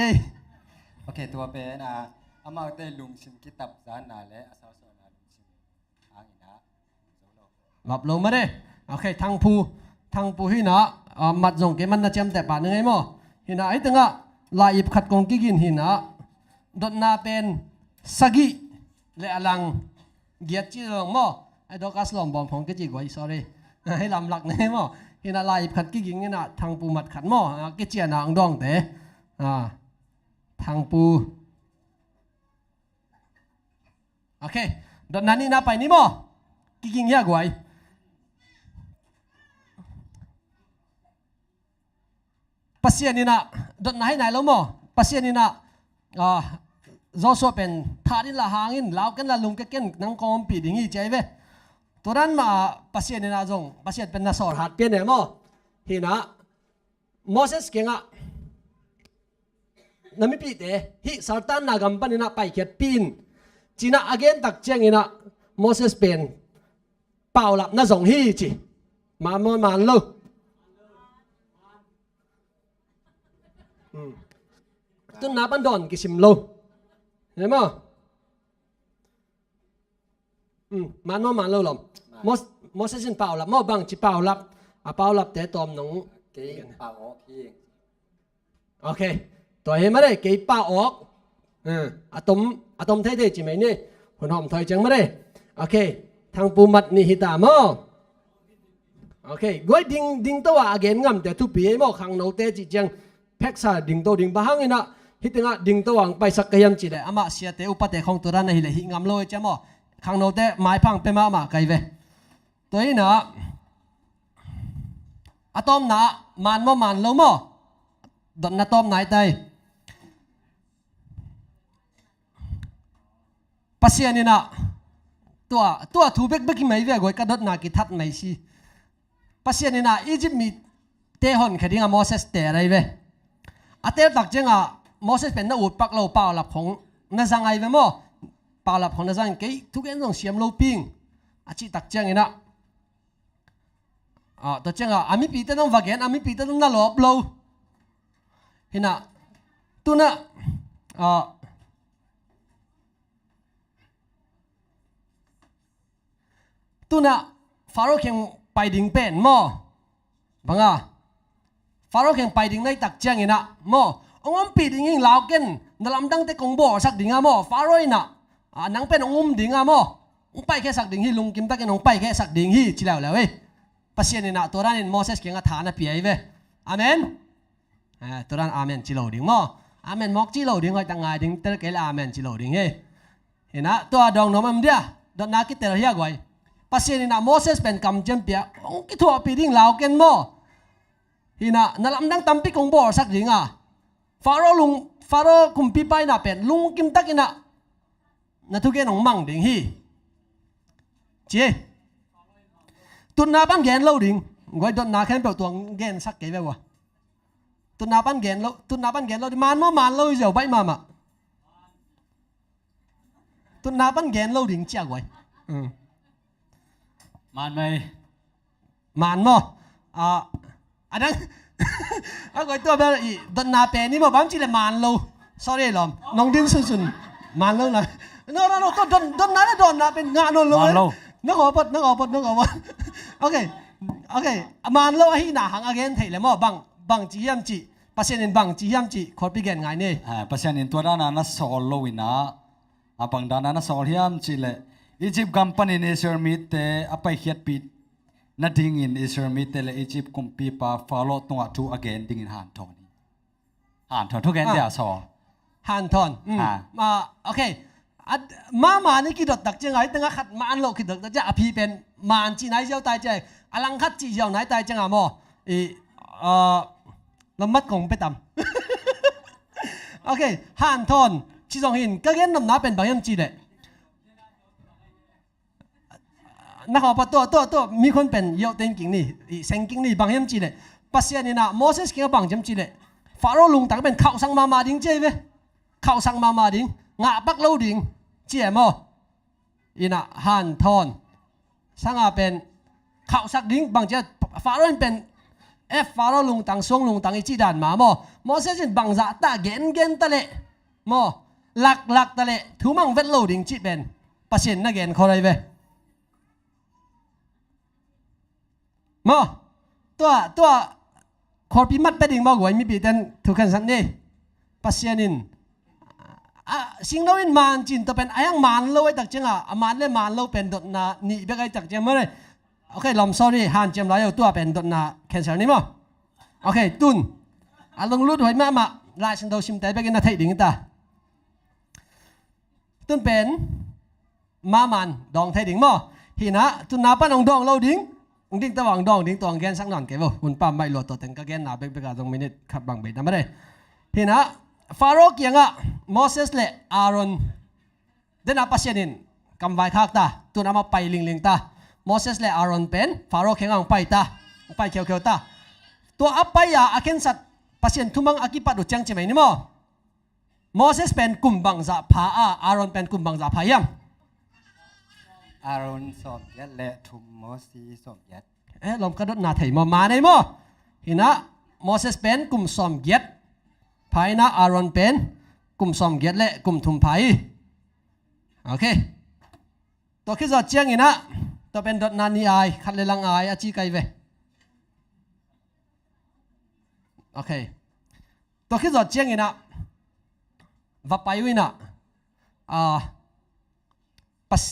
N: okay tua pen ama te lung sim kitab zan na le asal so na lung sim angina
M: lop lo ma de okay thang pu hi na mat jong ke man na chem te pa ngai mo hi na ai tanga la ip khat kong kigin hina dot na pen sagi le alang giat chi long mo ai do kas lom bom phong ke chi goi sorry hai lam lak ne mo hina la ip khat kigin hina thang pu mat khat mo ke chia na ang dong te thang pu okay dot na ni na pai ni mo kigin ya goi pasianina dot nai nai lo mo pasianina Joshua pen tharin la hangin lau ken la lung ke ken nang kom pi ding hi chai ve turan ma pasianina jong pasiat pen na sor hat pen mo hina Moses kenga nami pi te hi sartan na gam panina pai khet pin china again tak changina Moses pen paulap na jong hi chi man lo tun na ban don kisim lo hiểu mo man lo lom Moses sin pau lap mo bang chi pau lap te tom nong
N: ke pau ok hi
M: okay to he ma de ke pau ok atom the chi mai ni hon hom thoi chang ma de okay thang pu mat ni hita mo okay goi ding to wa again ngam te tu pi mo khang no te chi chang phek sa ding to ding bahang ina hitinga ding to wang pai sak kayam chi le ama sia te upate khong turan na hi le hi ngam loi chamo khang no te mai phang pe ma kai ve ตัวนี้นะอะตอมนะมันบ่มันโลมดอนนะตอมไหนไตปัสยานี่นะตัวทูเบกเบกไม่เวียกวยกระดดนากิทัดไม่สิปัสยานี่นะอียิปต์มีเตหอนแค่ดิ้งอะโมเสสเตอะไรเว้อะเตตักเจงอะโมเสสเป็นนักอุดปักเราเปล่าหลับของนั่นสังไงเว้โมเปล่าหลับของนั่นสังกี่ทุกอย่างต้องเสียมโลปิงอะจิตักเจงนี่นะตัวเจงอะอามิปีเตต้องวักเกนอามิปีเตต้องนั่งหลบโลเห็นนะตัวน่ะตัวน่ะฟาโรห์เข่งไปดิ่งเป็นหม้อบังอ่ะฟาโรห์เข่งไปดิ่งในตักเจียงอีน่ะหม้อองค์ปีดิ่งยิงลาวเกินนั่นลำดังเตกงบ่สักดิ่งอ่ะหม้อฟาโรห์น่ะนังเป็นองค์ดิ่งอ่ะหม้อองไปแค่สักดิ่งฮีลุงกิมตะเกนองไปแค่สักดิ่งฮีชิแล้วแล้วเว้ยปัสยานี่น่ะตัวนั้นโมเสสเข่งอ่ะฐานอ่ะเปียเว้ยอาเมนตัวนั้นอาเมนจิโลดิ่งหม้ออาเมนมอกจิโลดิ่งคอยตั้งไงดิ่งเตอร์เกลอาเมนจิโลดิ่งเฮ้เห็นนะตัวดองน้องมันเดียดอนนาคิเตอร์เฮียกวยปัสยานี่นะโมเสสเป็นกำจัมเปียองคิดว่าปีดิ่งลาวเกินหม้อฮินะนั่นลำดังตั้มปีกงบ่สักดิ่งอ่ะฟาโรห์คุมปีไปน่ะเป็นลุงกิมตักอินะนั่นทุกอย่างน้องมั่งดิ่งฮีเจ้ตุนนาปันแกนเล่าดิ่งไว้ดอนนาแค่เปียวตัวแกนสักเกี่ยววะตุนนาปันแกนเล่ามันเล่าเจ้าใบมาตุนนาปันแกนเล่าดิ่งเจ้าไว้
A: มันไหม
M: มันมั้งอันนั้นเอาไว้ตัวแบบอีดอนนาเป็นนี่มั้งบางทีเลยมันเล่า sorry หรอน้องดิ้นสุนมันเล่านะnoตัวดอนนาเป็นงานเล่านึกออกปะโอเคมันเล่าให้หนาหังอเกนเทเลยมั้งบางจียมจีปัสยานินบางจียมจีขอปีเกนไงเนี่ย
A: ปัสยานินตัวด้านนั้นสอลโลวินะบางด้านนั้นสอลเฮียมจีเลยอียิปต์กัมปานีในอิสราเอลมิเตอไปเขียดปีนัดดิ้งอินอิสราเอลมิเตเลยอียิปต์กุมปีปาฟาโลตัวทูอเกนดิ้งอินฮันทอนทุกแกนเดียสอ
M: ฮันทอนโอเคมานี่คิดตักเจ้าไงตั้งขัดมาอันโลคิดตักจะอภิเป็นมันจีไหนเจ้าตายใจอลังคัดจีเจ้าไหนตายจังอ่ะโมลำมัดคงไปต่ำโอเคฮันทอนชิจงหินก็เงี้ยน้ำหนาเป็นบางยามจีเลยนักข่าวตัวมีคนเป็นเยอะเต็งกิ่งนี่เซงกิ่งนี่บางยามจีเลยปัสยานี่นะโมเสสเกี่ยวบางยามจีเลยฟาโรห์ลุงต่างเป็นข่าวสังมาดิ้งเจ้าเว้ข่าวสังมาดิ้งงะปักเล่าดิ้งเจ้าโมอีน่ะฮันทอนสังอาเป็นข่าวสักดิ้งบางเจ้าฟาโรห์เป็นฟาโรห์ลุงต่างทรงลุงต่างอีจีดันมาโมเสสเป็นบางจะตาเกนตะเละโมหลักตะเละถูมังเวทเล่าดิ้งจีเป็นปัสยานี่นะเกนเขาเลยเว้มอตัวขอปีมัดไปดิ่งมากกว่ามีปีเต็นทุกคนสันนี่ปัสยานินสิ่งเราเป็นมันจินตัวเป็นไอ้ยังมันเราไอ้ตักเจ้ามันเลยมันเราเป็นดดนานี่เบกไอ้ตักเจ้าเมื่อไรโอเคลอม sorry ฮันเจ้าเราตัวเป็นดดนาแคนเซิลนี่มั้งโอเคตุนลงรูดหอยมาลายฉันดูชิมแต่เบกินนาทีดิ่งตาตุนเป็นมันดองไทยดิ่งมั้งหินะตุนนาปั้นองดองเราดิ่งดิ้งตะวังดองดิ้งตวงแกนสักหน่อยเก็บหุ่นปั๊มไม่หลดตัวเต็งก็แกนหนาเบกกาตรงมินิทขับบางเบ็ดนะไม่ได้เห็นนะฟาโรห์ยังโมเสสและอาโรนเดินปัสยานินกำไว้ข้างตาตัวน้ำมาไปลิงตาโมเสสและอาโรนเป็นฟาโรห์เข่งไปตาไปเขียวตาตัวอัปไปยาอาเคนสัตปัสยานทุ่มังอากิปัดอุจังใช่ไหมนี่มั้งโมเสสเป็นกลุ่มบังซาพาอาโรนเป็นกลุ่มบังซาพายัง
N: อารอนสอบยัดและทุมโมซีสอบยัด
M: ลมกระโดดนาไทยมาในมั้งเห็นนะโมเสสเป็นกลุ่มสอมยัดภายนะอารอนเป็นกลุ่มสอมยัดและกลุ่มทุมไผ่โอเคตัวคิดจะเจียงอีนะตัวเป็นดดนานีไอขัดเลลังไออาจีไกเวโอเคตัวคิดจะเจียงอีนะว่าไปวินะปัส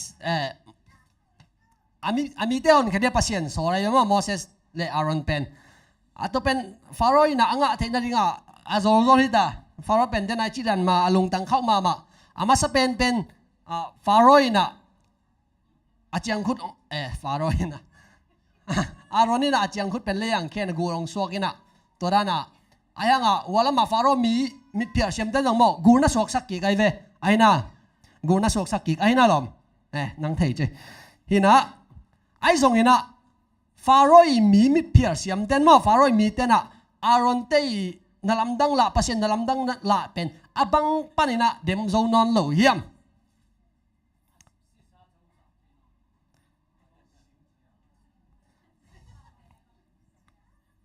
M: อามิเตอร์นี่แค่เดียปัสยันสอนอะไรมั้งโมเสสและอารอนเป็นตัวเป็นฟาโรห์นะอ่ะเทนนิงอาโซโซฮิตาฟาโรห์เป็นเดนไอจิดันมาลุงตังเข้ามาอามาสเป็นฟาโรห์นะอาจารย์คุดฟาโรห์นะ อารอนนี่นะจังคุดเป็นเลี้ยงแค่นกูลงสวกินะตัวด้านน่ะไอ้ยังอ่ะวันละมาฟาโรมีมิดเพียเสียมเต้นลงบ่กูน่ะสวกสักกี่ไอ้เวไอ้น่ะกูน่ะสวกสักกี่ไอ้น่ะหลอมนังเทยเจฮินะไอ้ส่งฮินะฟาโรมีมิดเพียเสียมเต้นบ่ฟาโรมีเต้นอ่ะอารอนเต้นลำดังละปัสเซนนลำดังละเป็นอบังปานินะเดมโซนอนโลเฮียม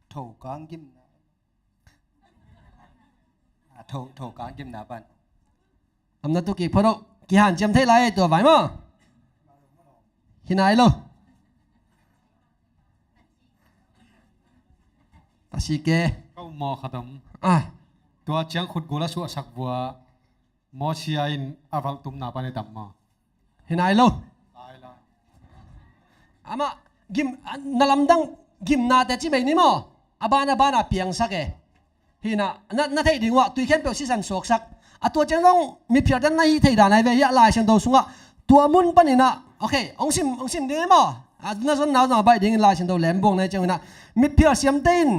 N: โถกางกิมนะโถกางกิมนะปัน
M: ลำนั้นตุกิพอดกี่หันเจียมเทไรตัวไหวมั้งหินไหนลูปัสสิเก
K: ก็มอขดมตัวเจียงขุดกูละชัวสักบัวมอเชียอินอาวัลตุมนาปันในดับมา
M: หินไหนลูอามากิมนั่นลำดังกิมนาแต่ที่ไม่นี่มั้งอาบานาเปียงสักหินะนั่นเท่ดีว่าตุยเข้มเปียวสิสันสวกสักตัวเจ้าต้องมีเพียงแต่ในที่ด่านในเวียลายเชิงตัวสูงตัวมุนปันนี่นะโอเคองซิมดีมั้งนั่นส่วนหนาวจะไปดิ้งลายเชิงตัวแหลมบงในเจ้านะมีเพียงเสียมตีน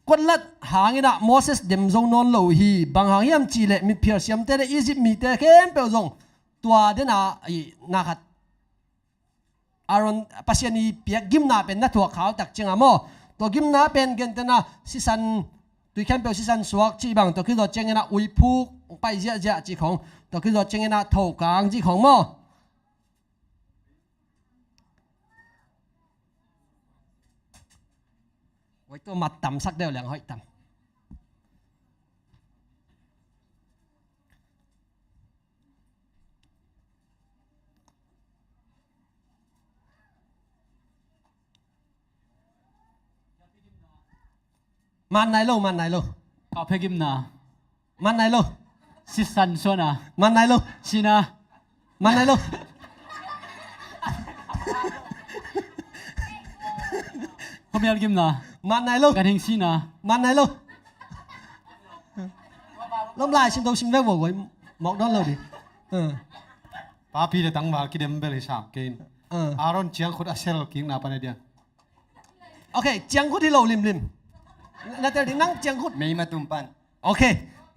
M: กวดลัดหางนะโมเสสเดมซงนอนโลฮีบางหางยามจีเล่มีเพียงเสียมเตะอียิปต์มีเตะเข้มเปียวซงตัวเดน่ะนักอารอนปัสยานีเปียกกิมนาเป็นนักถั่วขาวตักเชิงอ่ะมั้งตัวกิมนาเป็นกันแต่นะสิสันตุยแคมเปลสิสันสวกจีบังตัวคือตัวเจงนะอุยพูไปเจ้าจีของตัวคือตัวเจงนะเท่ากลางจีของมั้งไว้ตัวมัดต่ำสักเดียวแหลงห้อยต่ำมันไหนลู
A: กาเพกิมนา
M: มันไหนลู
A: สิสันส่วน
M: มันไหนลู
A: ชินา
M: มันไหนลู
A: ผมอยากกิมนา
M: มันไหนลู
A: กันหิงชินา
M: มันไหนลูล้มลายชิมตัวชิมได้บ่ไว้หมอกด้านเราดิ
K: ป้าพี่เดตั้งมาคิดเดมเบลชามกินอารอนเจียงขุดอาเซลกิงนาปันในเดีย
M: โอเคเจียงขุดที่เราริมนั่นแต่ที่นั่งเจียงขุด
N: ไม่มาตุ้มปัน
M: โอเค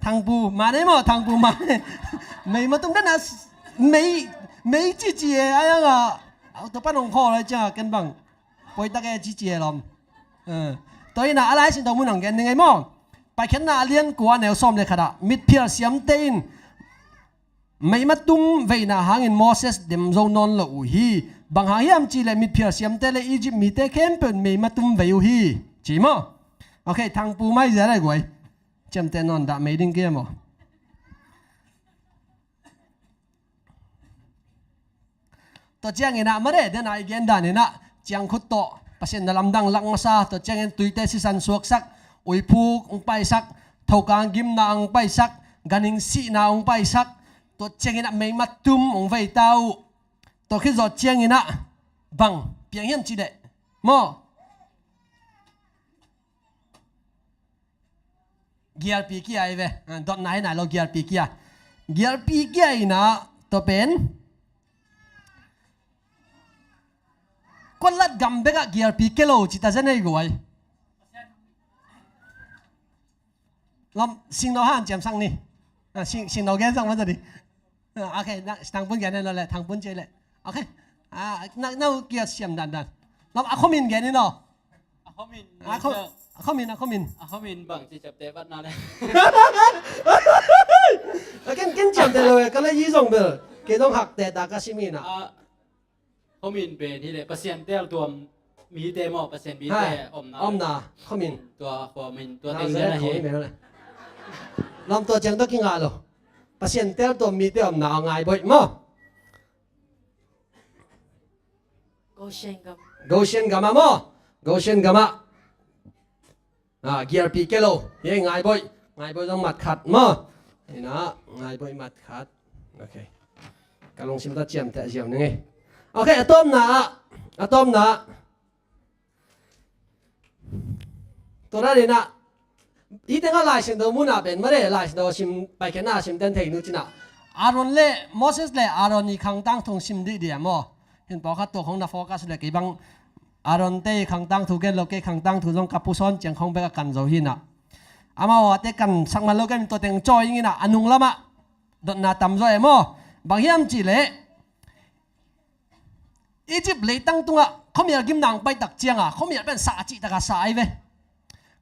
M: ทางปูมาได้มั้งทางปูมาไม่มาตุ้มนั่นนะไม่จีเจไอ้ยังอ่ะเอาตัวปั้นของพ่อเลยจ้ากันบังปล่อยตะแกจีเจลมตัวนี้นะอะไรสิ่งตัวมึงหนังกันยังไงมั้งไปแค่น่าเลี้ยงกว่าแนวซ้อมเลยขนาดมิดเพียร์เสียมเต้นไม่มาตุ้มเวน่าหางอินโมเสสเดมโซนอนละอุฮีบางหางยามจีเลยมิดเพียร์เสียมเต้เลยอียิปต์มีเต้เข้มเป็นไม่มาตุ้มเวอุฮีจีมั้งโอเคทางปูไม่จะได้กวยจำแต่นอนด่าไม่ดิ้งเกี่ยมั้งตัวเจ้าเงินอะมาเด้เดี๋ยวนายเงินด่านี่นะเจ้าขุดโตปัสเซนนลำดังลักมาซาตัวเจ้าเงินตุยเตสิสันสวกสักอุยพูองไปสักเท่ากางกิมนาองไปสักกันิงสีนาองไปสักตัวเจ้าเงินไม่มาตุ้มองไฟเต้าตัวคือตัวเจ้าเงินอะบังเพียงเหี้ยมจีเดมั้งเกียร์ปีกี้ไอ้เว้ยดอทไหนเราเกียร์ปีกี้นะตัวเป็นคนละกำเบกเกียร์ปีกี้โลจิตาเจนไอ้กวยลำสิงเราห้ามจำสั่งนี่สิงเราแกสั่งมาจะดีโอเคทางปุ่นแกนี่นั่นแหละทางปุ่นเจเลยโอเคนั่นเกียร์เสียมดันลำข้อมินแกนี่เนาะข้อมิน
A: บังจีจับเตะบัดนาเลย
M: กินจับเตะเลยก็เลยยี่ส่งเบอร์เกต้องหักเตะตากาชิมินะ
A: ข้อมินเป็นที่เลยเปอร์เซ็นต์เตะตัวมีเตะหมอเปอร์เซ็นต์มีเตะ
M: อมนาข้อมิน
A: ตัวข้อมินตัวเต็งเลยนะเฮ้ย
M: ลำตัวเจียงต้องกินอะไรหรอเปอร์เซ็นต์เตะตัวมีเตะอมนาง่ายบ่อยมั้ง
A: โกเชนกัม
M: มั้งเกียร์ปีเกโลเฮ้ยง่ายบ่อยต้องมัดขัดมั้งนี่นะง่ายบ่อยมัดขัดโอเคกำลังชิมตาเจียมแต่เจียมนี่ไงโอเคอะตอมนะตัวนั้นเลยนะอีเต็งก็ลายชิมตัวมุน่ะเป็นไม่ได้ลายชิมตัวชิมไปแค่หน้าชิมเต็นเทคนิคจีน่ะอารอนเล่โมเสสเล่อารอนนี่ขังตั้งทงชิมดีมั้งเห็นบอกว่าตัวของนักโฟกัสเลยกี่บัง aron te khang tang thu gen loke khang tang thu jong kapuson cheng khong beka kan zo hina ama wa te kan sakman loken to teng choi ngina anung lama dot na tam zo emo bang hiam chi le Egypt le tang tunga khomial gim nang pai tak chiang a khomial ben sa chi taka sa ai ve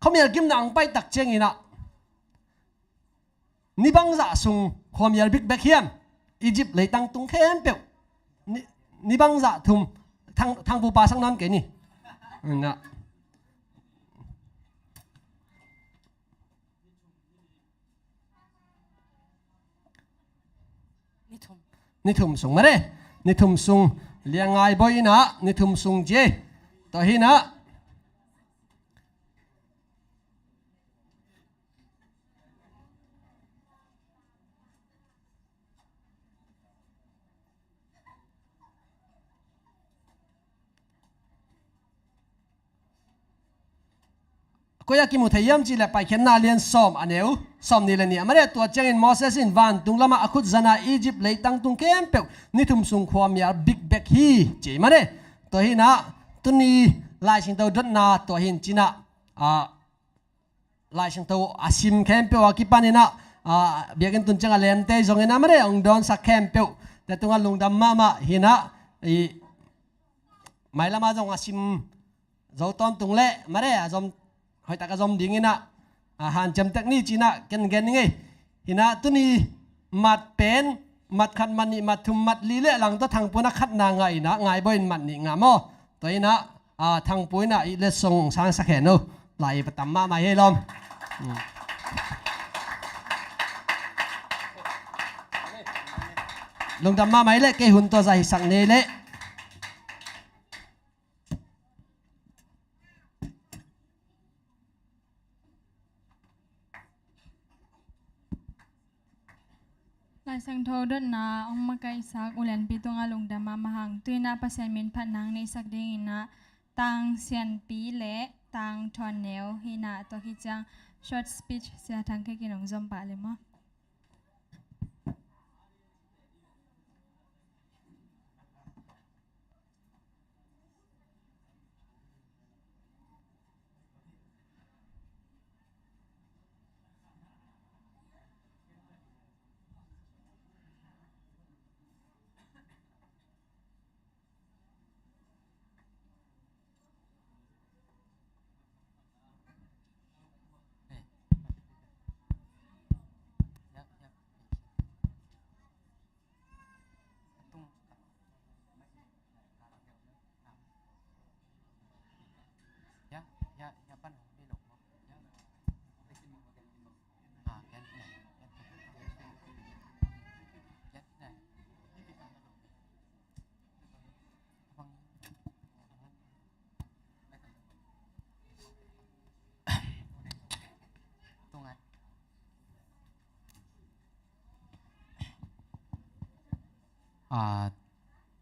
M: khomial gim nang pai tak chiang ina ni bang za sung khomial big back hiam Egypt le tang tung khem pe ni bang za thum thang pu pa sang non ke ni na ni thum sung mare ni thum sung liangai boy na ni thum sung je to hi na ko ya ki mu thayam chi la pai khen na lian som aneu som ni la ni amare to chang in Moses in van tung lama akhut zana Egypt le tang tung kem pe ni thum sung khwam ya big back hi che mare to hi na tuni lai sing to dot na to hin china lai sing to asim kem pe wa ki panina biakin tun chang lem te zong ina mare ong don sa kem pe ta tunga lungdam mama hina i mai lama jong asim zo ton tung le mare azom hoi ta ka zom ding ina han cham tak ni china ken gen nge hina tuni mat pen mat khat man ni mat thum mat li le lang to thang puna khat na ngai na ngai boin mat ni nga mo to ina thang puina i le song sang sa khe no lai patam ma mai he lom lung dam ma mai le ke hun to zai sang ne le
B: lai sang tho dot na ong makai sak ulen pi tonga lung dama mahang tuina pasien min phat nang nei sak ding ina tang sian pi le tang thon neu hina to hi chang short speech sia thang ke kinong zom pa le mo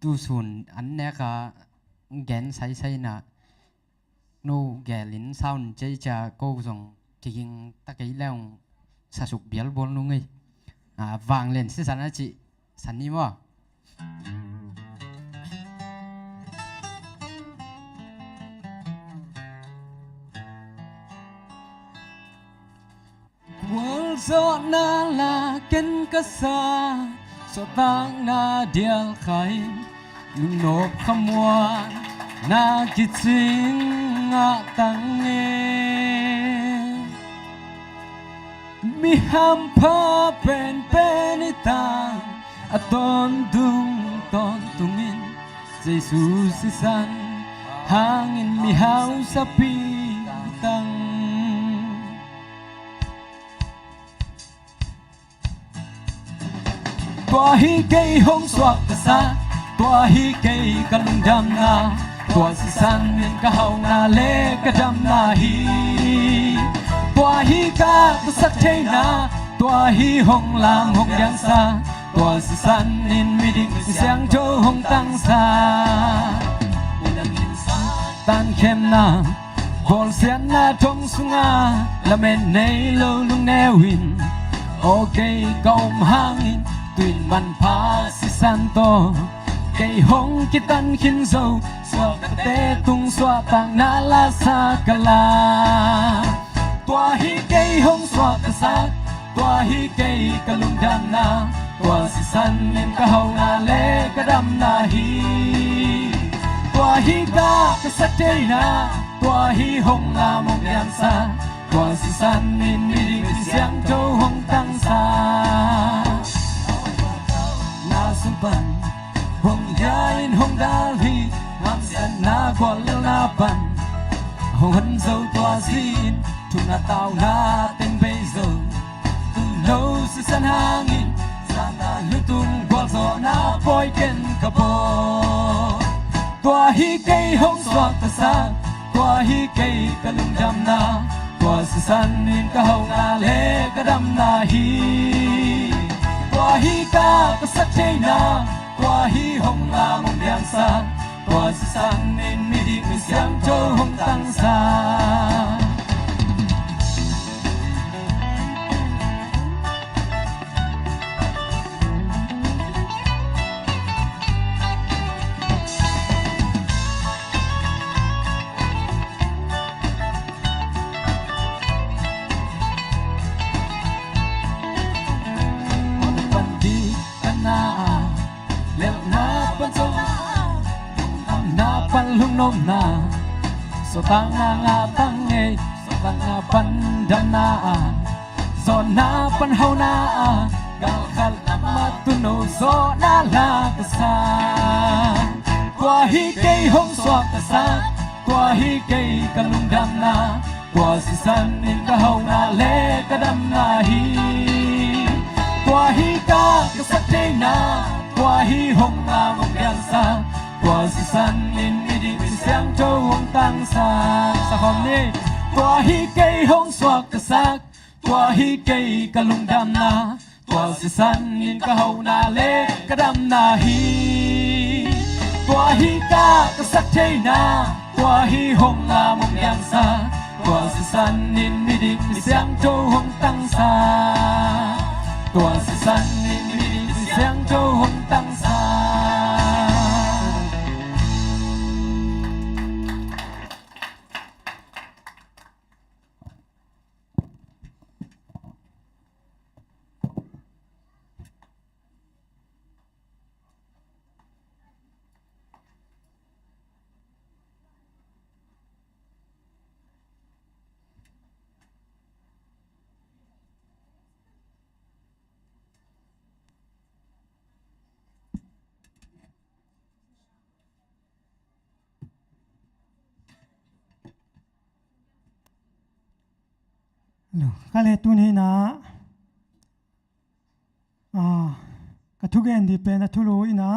H: tu sun an ne ka gen sai sai na no gelin sound chơi cha cô dòng kinh ta cái leo sa sục bial bon luôn ấy vàng lên sẽ sẵn chị sẵn đi mà
A: Wal zo na la ken ka sa so tang na dial khai lung nop khamwa na kiching nga tang e mi ham pa pen penita aton dung ton tungin Jesus sisan hangin mi hau sa pitang tua hi cây hong soak ta sa tua hi cây kan dam na tua si san min ka hau na le ka dam na hi tua hi ka ta sak thei na tua hi hong lang hong yang sa tua si san in mi ding siang cho hong tang sa tan khem na vol sian na thong sunga la men nei lo lung ne win okay kaum hangin tuin man pa si santo cây hong ki tan khin zo so te tung xóa tang na la sa kala tua hi cây hong xóa ta sa tua hi cây kalung dam na tua si san nin ka hau na le ka dam na hi tua hi ka sa te na tua hi hong na mong yan sa tua si san nin mi ding siang châu hong tang sa na sumpan hong yain hong dal hi ngam san na kwal na pan hong han zo tua zin tu na tao na ten bay zo tu lâu si san hangin san na lutung kwal zo na boy ken kapo tua hi cây hong swak ta sa tua hi cây kalung dam na tua si san nin ka hau na le ka dam na hi tua hi ka sa chei na tua hi hong la mong yang sa tua si san nin mi di mi siang châu hong tang sa lung nom na so tanga nga tange so tanga pandam na so na pan hau na gal khal matuno so na la ta sa kwa hi cây hong swak ta sa kwa hi cây kalung dam na kwa si san nin ka hau na le ka dam na hi kwa hi ka sa te na kwa hi hong na mong yang sa kwa si san nin siang châu hong tang sa sa khom ni tua hi cây hong swak ta sak tua hi cây kalung dam na tua si san nin ka hau na le ka dam na hi tua hi ka sak chei na tua hi hong la mong yang sa tua si san nin mi dik mi siang châu hong tang sa tua si san nin mi dik mi siang châu hong tang sa
O: ka le tu ni na ka thu gen di pe na thu lu ina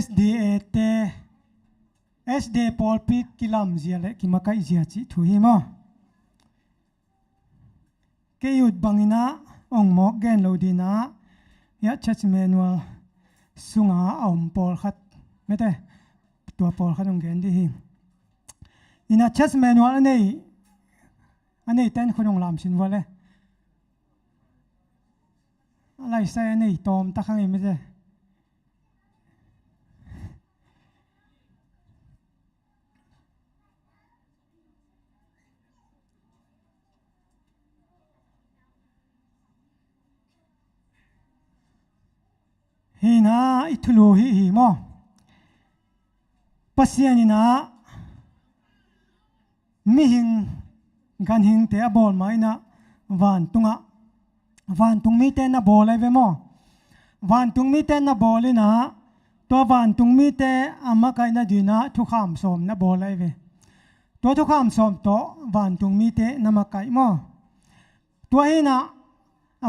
O: SDA te SDA Paul Pit kilam zia le ki makai zia chi thu hi mo ke yut bangina ong mok gen lo di na ya church manual sunga om Paul khat mete tua Paul khat ong gen di hi ina church manual nei anh ấy tên khôn ông làm xin vô lẽ, lại sai anh ấy tóm ta khang em thế, hi na itulu hi mo, pasien na mi hing gan hing te bol mai na van tung mi te na bol ai ve mo van tung mi te na bol na to van tung mi te ama kai na di na thu kham som na bol ai ve to thu kham som to van tung mi te na ma kai mo to hi na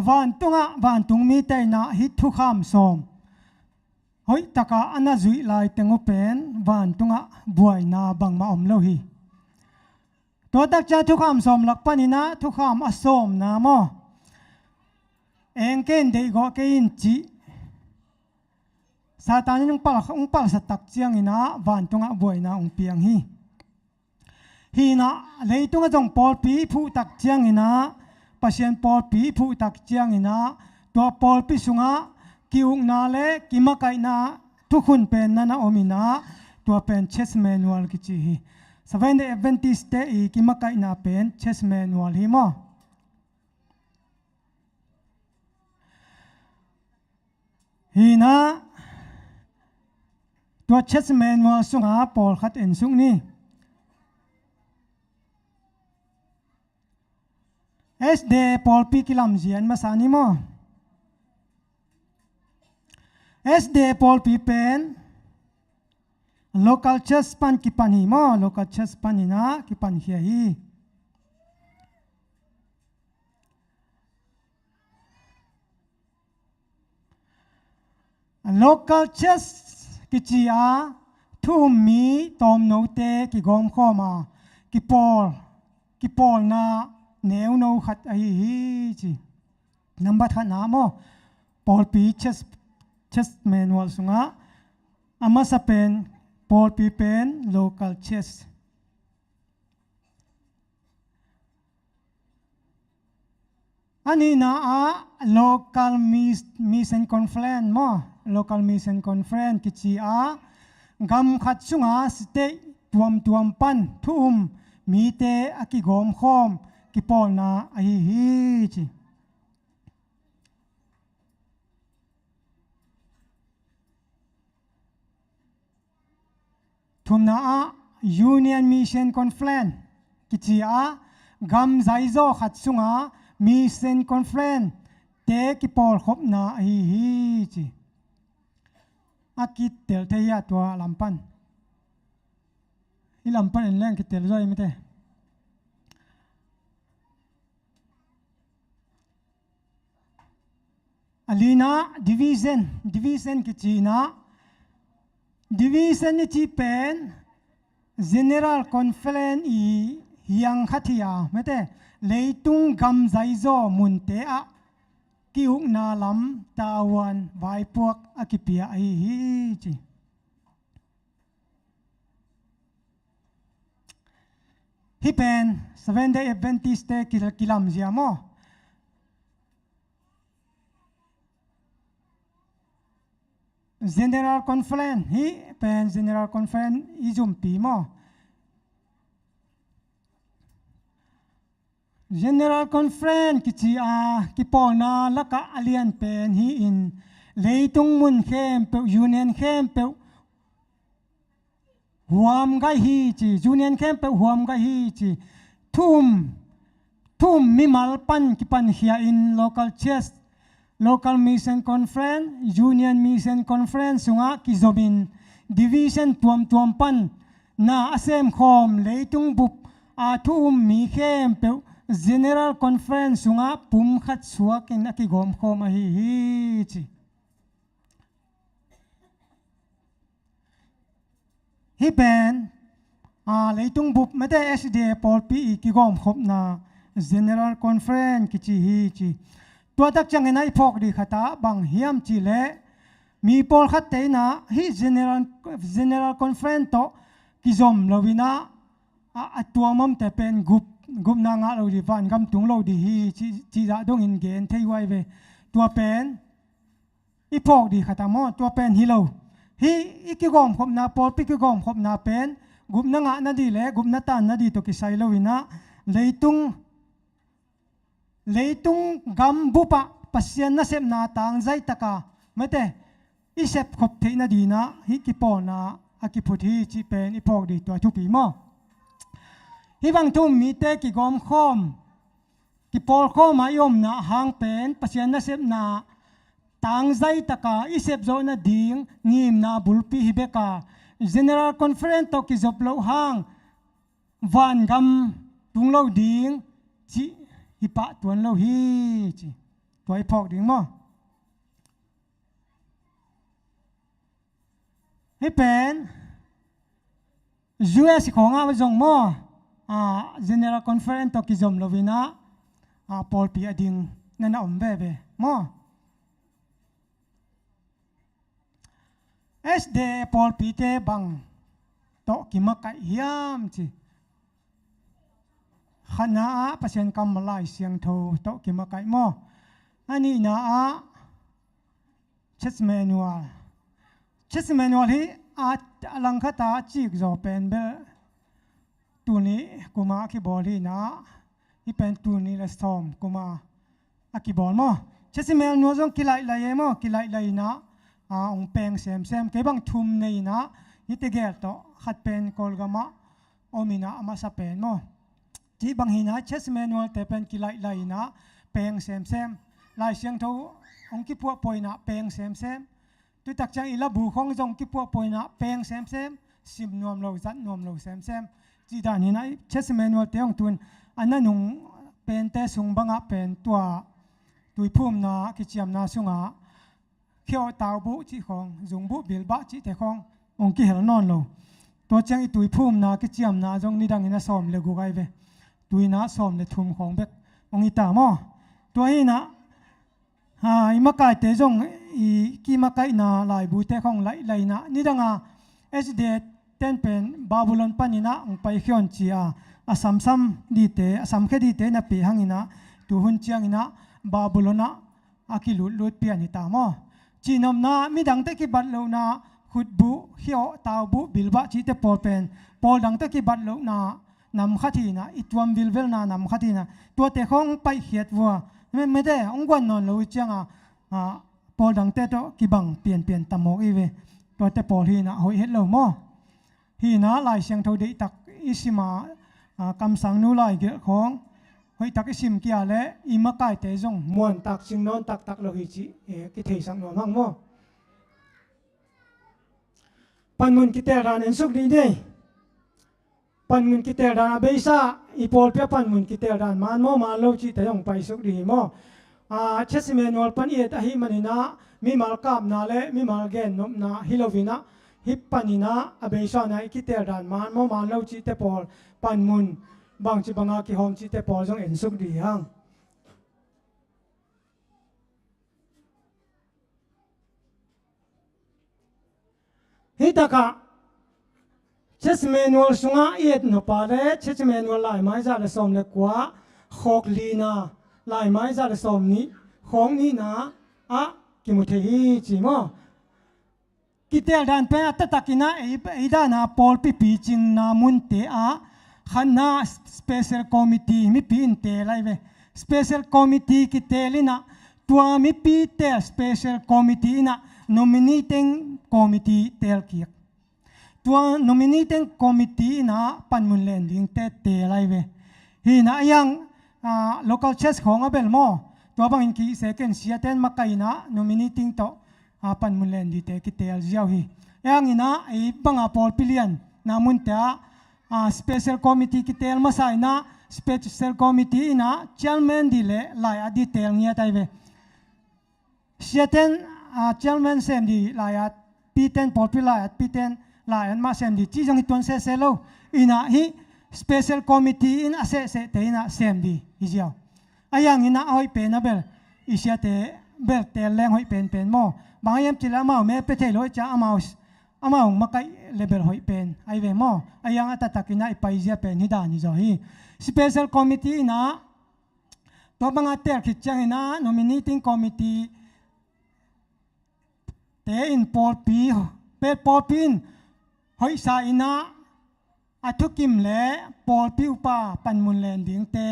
O: van tung mi te na hi thu kham som hoi taka ana zui lai tengo pen van tunga buai na bang ma om lo hi to tak cha thu kham som lak panina thu kham asom na mo eng ken dei go ke in chi satan ning pal sa tak chiang ina van tunga buai na ong piang hi na leitunga jong pol pi phu tak chiang ina pasien pol pi phu tak chiang ina to pol pi sunga kiung na le kimakai na thu ทุกคนเป็นนั่นนะโอมินะตัวเป็นเชสแมนวอลกิจิฮีSeventh-day Adventist Day i kimakai na pen chess manual hi mo hi na tua chess manual sunga pol khat en sung ni SD pol pi kilam jian masani mo SD pol pi pen local chess pan kipan hi mo local chess pan ina kipan hi hi local chess kichia thum mi tom no te ki gom khoma kipol na neu no khat ai hi chi number thana mo pol pi chess manual sunga ama sa pen Paul Pippen local chess ani na a local miss and conference mo local miss and conference kichi a gam khat sunga ste tuam pan thum mi te akigom khom ki pol na ai hi chi thumna a Union Mission Conference kichi a gam zaizo khatsunga Mission Conference te ki pol khop na hi hi chi akit tel te ya tua lampan i lampan en leng ki tel zoi mite alina division kichi na division ni chi pen general conference i hiang khathia mete leitung gam zaizo munte a ki uk na lam tawan vai puak akipia ai hi chi hi pen 7-day Adventist te kilam ziamo General Conference hi pen General Conference izum pi mo General Conference kichi a kipol na laka alian pen hi in leitung mun khem pe union khem pe huam gai hi chi union khem pe huam gai hi chi thum mi mal pan kipan hia in local mission conference union mission conference sunga kizomin division tuam pan na asem khom leitung bup a thum mi khem pe general conference sunga pum khat suak in akigom khom a hi chi hi pen a leitung bup mate SDA pol pi kigom khop na general conference kichi hi chi tua tak chang enai phok di khata bang hiam chi le mi pol khat te na hi general conference to kizom lovina a tuamam te pen gup na nga lo di van gam tung lo di hi chi da dong in gen thei wai ve tua pen i phok di khata mo tua pen hi lo hi ikigom khop na pol pi kigom khop na pen gup na nga na di le gup na tan na di to ki sai lo ina leitung gam bupa pasien na sep na tang zai taka mate isep khop the na di na hi ki pol na akiphuthi chi pen i phok di to thu pi mo hi wang thum mi te ki gom khom ki pol khom ma yom na hang pen pasien na sep na tang zai taka isep zo na ding ngim na bulpi hibeka general conference to ki zop lo hang van gam tung lo ding chi hipa tuan lo hi chi toy phok ding mo hi pen US khonga wa jong mo general conference to ki zom lovina pol pi ading nana ombe be mo SD pol pi te bang to ki makai hiam chi khana pasien kam malai siang tho to ki makai mo ani na a chess manual เชสเมนวลฮีลังคตาจิกโจเป็นเบลตัวนี้กูมาคีบอลฮีนะอีเป็นตัวนี้ละสอมกูมาอาคีบอลมั้งเชสเมนวลจงกิไลไลมั้งกิไลไลนะองเปงเซมเซมเก็บังทุ่มในนะยิตเกลโตขัดเป็นกอลกามะโอมินะอามาสเปนมั้งที่บางหินะเชสเมนวลแต่เป็นกิไลไลนะเปงเซมเซมลายเสียงทูองคิปัวปอยนะเปงเซมเซมตัวตักจังอิลาบูของจงคิปัวปอยนะเปงเซมเซมซิมนวมโลจัดนวมโลเซมเซมจีดานี่นะเชสเมนวลเตียงตุนอันนั้นนุงเป็นแต่สุงบังะเป็นตัวตุยพุ่มนะกิจยามนาสุงะเขียวตาวบุจีของจุงบุบิลบะจีแต่ขององค์กิเฮลนอนโลตัวจังอีตุยพุ่มนะกิจยามนาจงนี่ดังอินะสอมเลกูไกเวตุยนะสอมเลทุมของเบกองอีตามอตัวนี้นะอีมาไก่เตจงอีกีมาไก่นาลายบูเตของไหลนะนี่ดังเอสเดเต้นเป็นบาบูลอนปานินะองไปเขียนจีซ้ำดีเตซ้ำแค่ดีเตนะปีหังอินะตัวหุ่นเจียงอินะบาบูลนะอากิลุดเปียนิตามอจีนอมนะมีดังเตกิบัดโลนะขุดบุเขียวตาวบุบิลบะจีเตปอลเป็นปอลดังเตกิบัดโลนะนำขัดีนะอิตวมวิลเวลนะนำขัดีนะตัวเตของไปเขียดวัวไม่ได้องค์กรนอนรู้จังปอลดังเตโตกิบังเปลี่ยนตามอกอีเวตัวเตปอลฮีนะหอยเฮ็ดเราหม้อฮีนะลายเสียงเท่าดีตักอิสิมาคำสั่งนู้ลายเกี่ยวของหอยตักอิสิมกี่อะไรอิมาไก่เตจงมวนตักสิงนอนตักเราฮิจิกิเทสังนวมหังหม้อปันมุนกิเตรานเอ็นสุกดีเดปันมุนกิเตรานเบซ่าอีปอลเปียปันมุนกิเตรานมันโมมาโลจิแต่ยังไปสุกดีโมเชสเมนวลปันเอตอหิมันินะมีมาลกาบนาเลมีมาลเกนนมนาฮิโลวินะฮิปปันินะอเบซ่านะกิเตรานมันโมมาโลจิแต่ปอลปันมุนบางจิบังอากิฮอมจิแต่ปอลจงเอ็นสุกดีฮังฮิตากะเชสเมนวลสุงาเอ็ดนปาเลเชสเมนวลลายไม้จาเลสอมเลกว่าขอกลีนาลายไม้จาเลสอมนี้ของนี้นะกิมุเทฮีจิมอกิเตลดันเป็นอัตตะกินะไอดานาปอลปีจิงนามุนเตขันนาสเปเชียลคอมมิตี้มีปีนเตไลเวสเปเชียลคอมมิตี้กิเตลินะตัวมีปีเตสเปเชียลคอมมิตี้นะ nominating committee tel kiek tua nominating committee na panmun lending te lai ve hi na yang local chess khong abel mo tua bang ki second siaten makai na nominating to panmun lendi te ki tel jiao hi yang ina ai banga pol pilian namun ta special committee ki tel masai na special committee na chairman dile lai adi tel ngia tai ve siaten chairman sem di layat P10 popular P10 layan ma sem di chi jong itun se selo ina hi special committee in ase te ina sem di hijiao ayang ina hoi pen abel isia te bel te leng hoi pen mo bangayam chila ma me pe the loi cha amau makai level hoi pen ai ve mo ayang atatakina ipaizia pen hi da ni zo hi special committee ina to banga ter khichang ina nominating committee te in pol pi pe pol pin hoi sa ina athukim le pol pi upa panmun lending te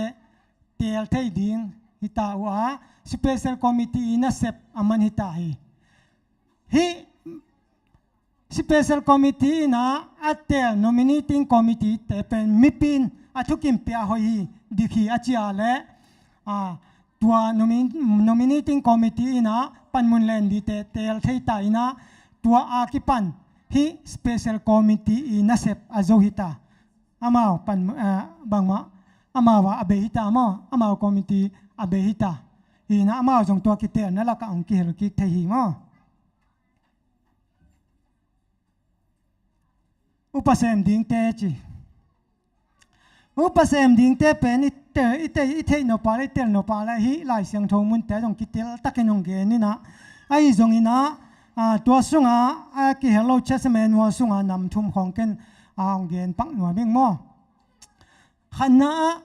O: tel thei ding hita wa special committee ina sep aman hita hi special committee ina atel nominating committee te pen mipin athukim pia hoi dikhi achia le tua nominating committee ina panmun lendi te tel thei ta ina tua akipan hi special committee ina sep azohita amao pan bangma amawa abehita mo amao committee abehita ina amao jong tua ki te na la ka ong ki hel ki thei hi mo upasem ding te chi upasem ding te pen ite no pala tel no pala hi lai siang thong mun te jong kitel takenong ge ni na ai jong ina tua sunga ki hello chessmen wa sunga nam thum khong ken ang gen pak no beng mo khana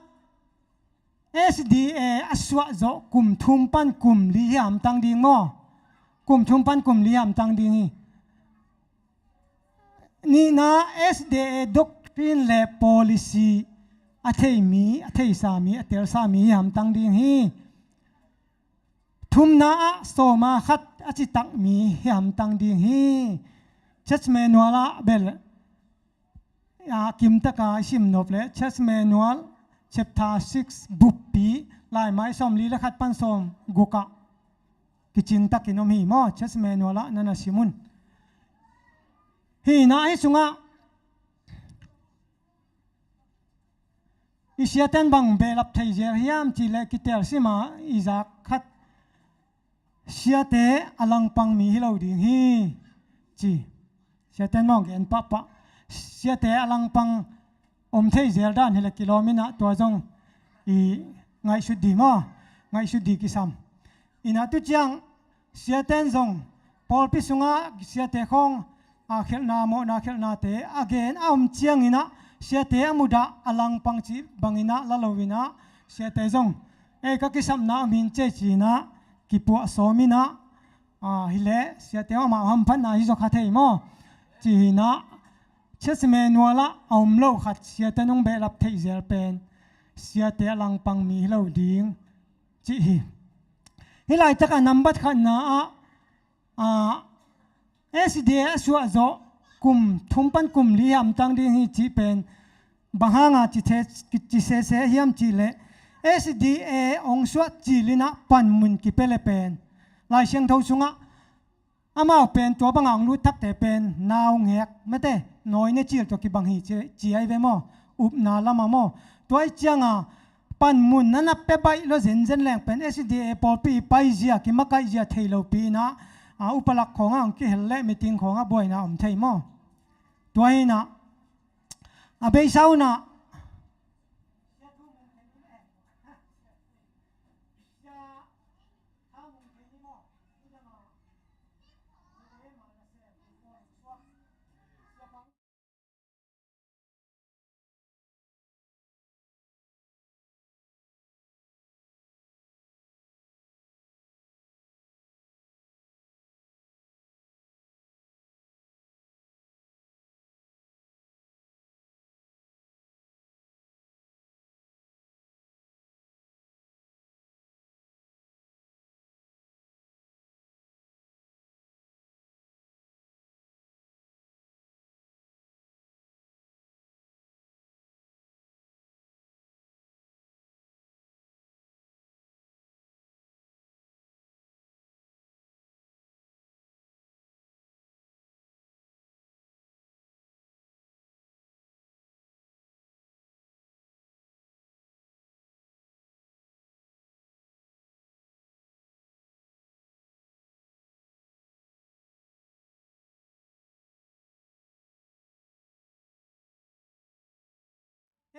O: SDA aswa zo kum thum pan kum li ham tang ding mo kum thum pan kum li ham tang ding hi นี่นะ SDA doctrine และ policy อาเทมีอาเทสามีอาเตลสามียามตั้งดิ่งฮีทุมนาโซมาขัดอาจิตักมียามตั้งดิ่งฮีchurch manual เบลกิมตะกาชิมนบเลย church manual chapter 6 บุปปีลายไม้สมลีและขัดปันสมกุกะกิจิงตักกินอมีมอ church manual นั่นนะชิมุนฮีน่าให้สุงะอิเสียเต้นบังเบลับไทยเจียยามจีเลกิเตลสิมาอิจากขัดเสียเตอลังปังมีฮิโลดิ่งฮีจีเสียเต้นมองเห็นปะปะเสียเตอลังปังอมไทยเจียด้านฮิเลกิโลมินะตัวจงอีไงสุดดีมั้ไงสุดดีกิซัมอินาตุจังเสียเต้นจงพอลพิสุงะเสียเตคงอาเขลนาโมนาเขลนาเตอเกนอมเจียงอินะเสียเตอมุดาอลังปังจีบังอินะละโลวินะเสียเตจงก็กิซัมนามินเจจีนะกิปัวโสมินะฮิเลเสียเตมาหัมพันนาฮิโซคาเทโมจีนะเชสเมนัวละอมโลขัดเสียเตนงเบลับเทเซลเป็นเสียเตอลังปังมีฮิโลดิงจีฮิไลตะกันนัมบัดขันนะSDA สัวโจกุมทุ่มปันกุมลียามตั้งดิ่งฮีจีเป็นบางงาจิเทจิเสเสยามจีเล SDA องสวดจีลินะปันมุนกิเปเลเป็นลายเชียงทาวสุงะอามาเป็นตัวบางอังรู้ทักแต่เป็นนาวเงียกไม่เต้น้อยเนี่ยจีลตัวกิบังฮีจีไอเวมออุบนาละมามอตัวไอเจียงปันมุนนั่นนับไปแล้วเซนแรงเป็น SDA ปอปีไปเจียกิมักไอเจียเทโลปีนะอุปลักษณ์ของอังกิเฮลเล่มิติงของบ่อยนะไทยมั้งตัวนี้นะเบย์เช้านะ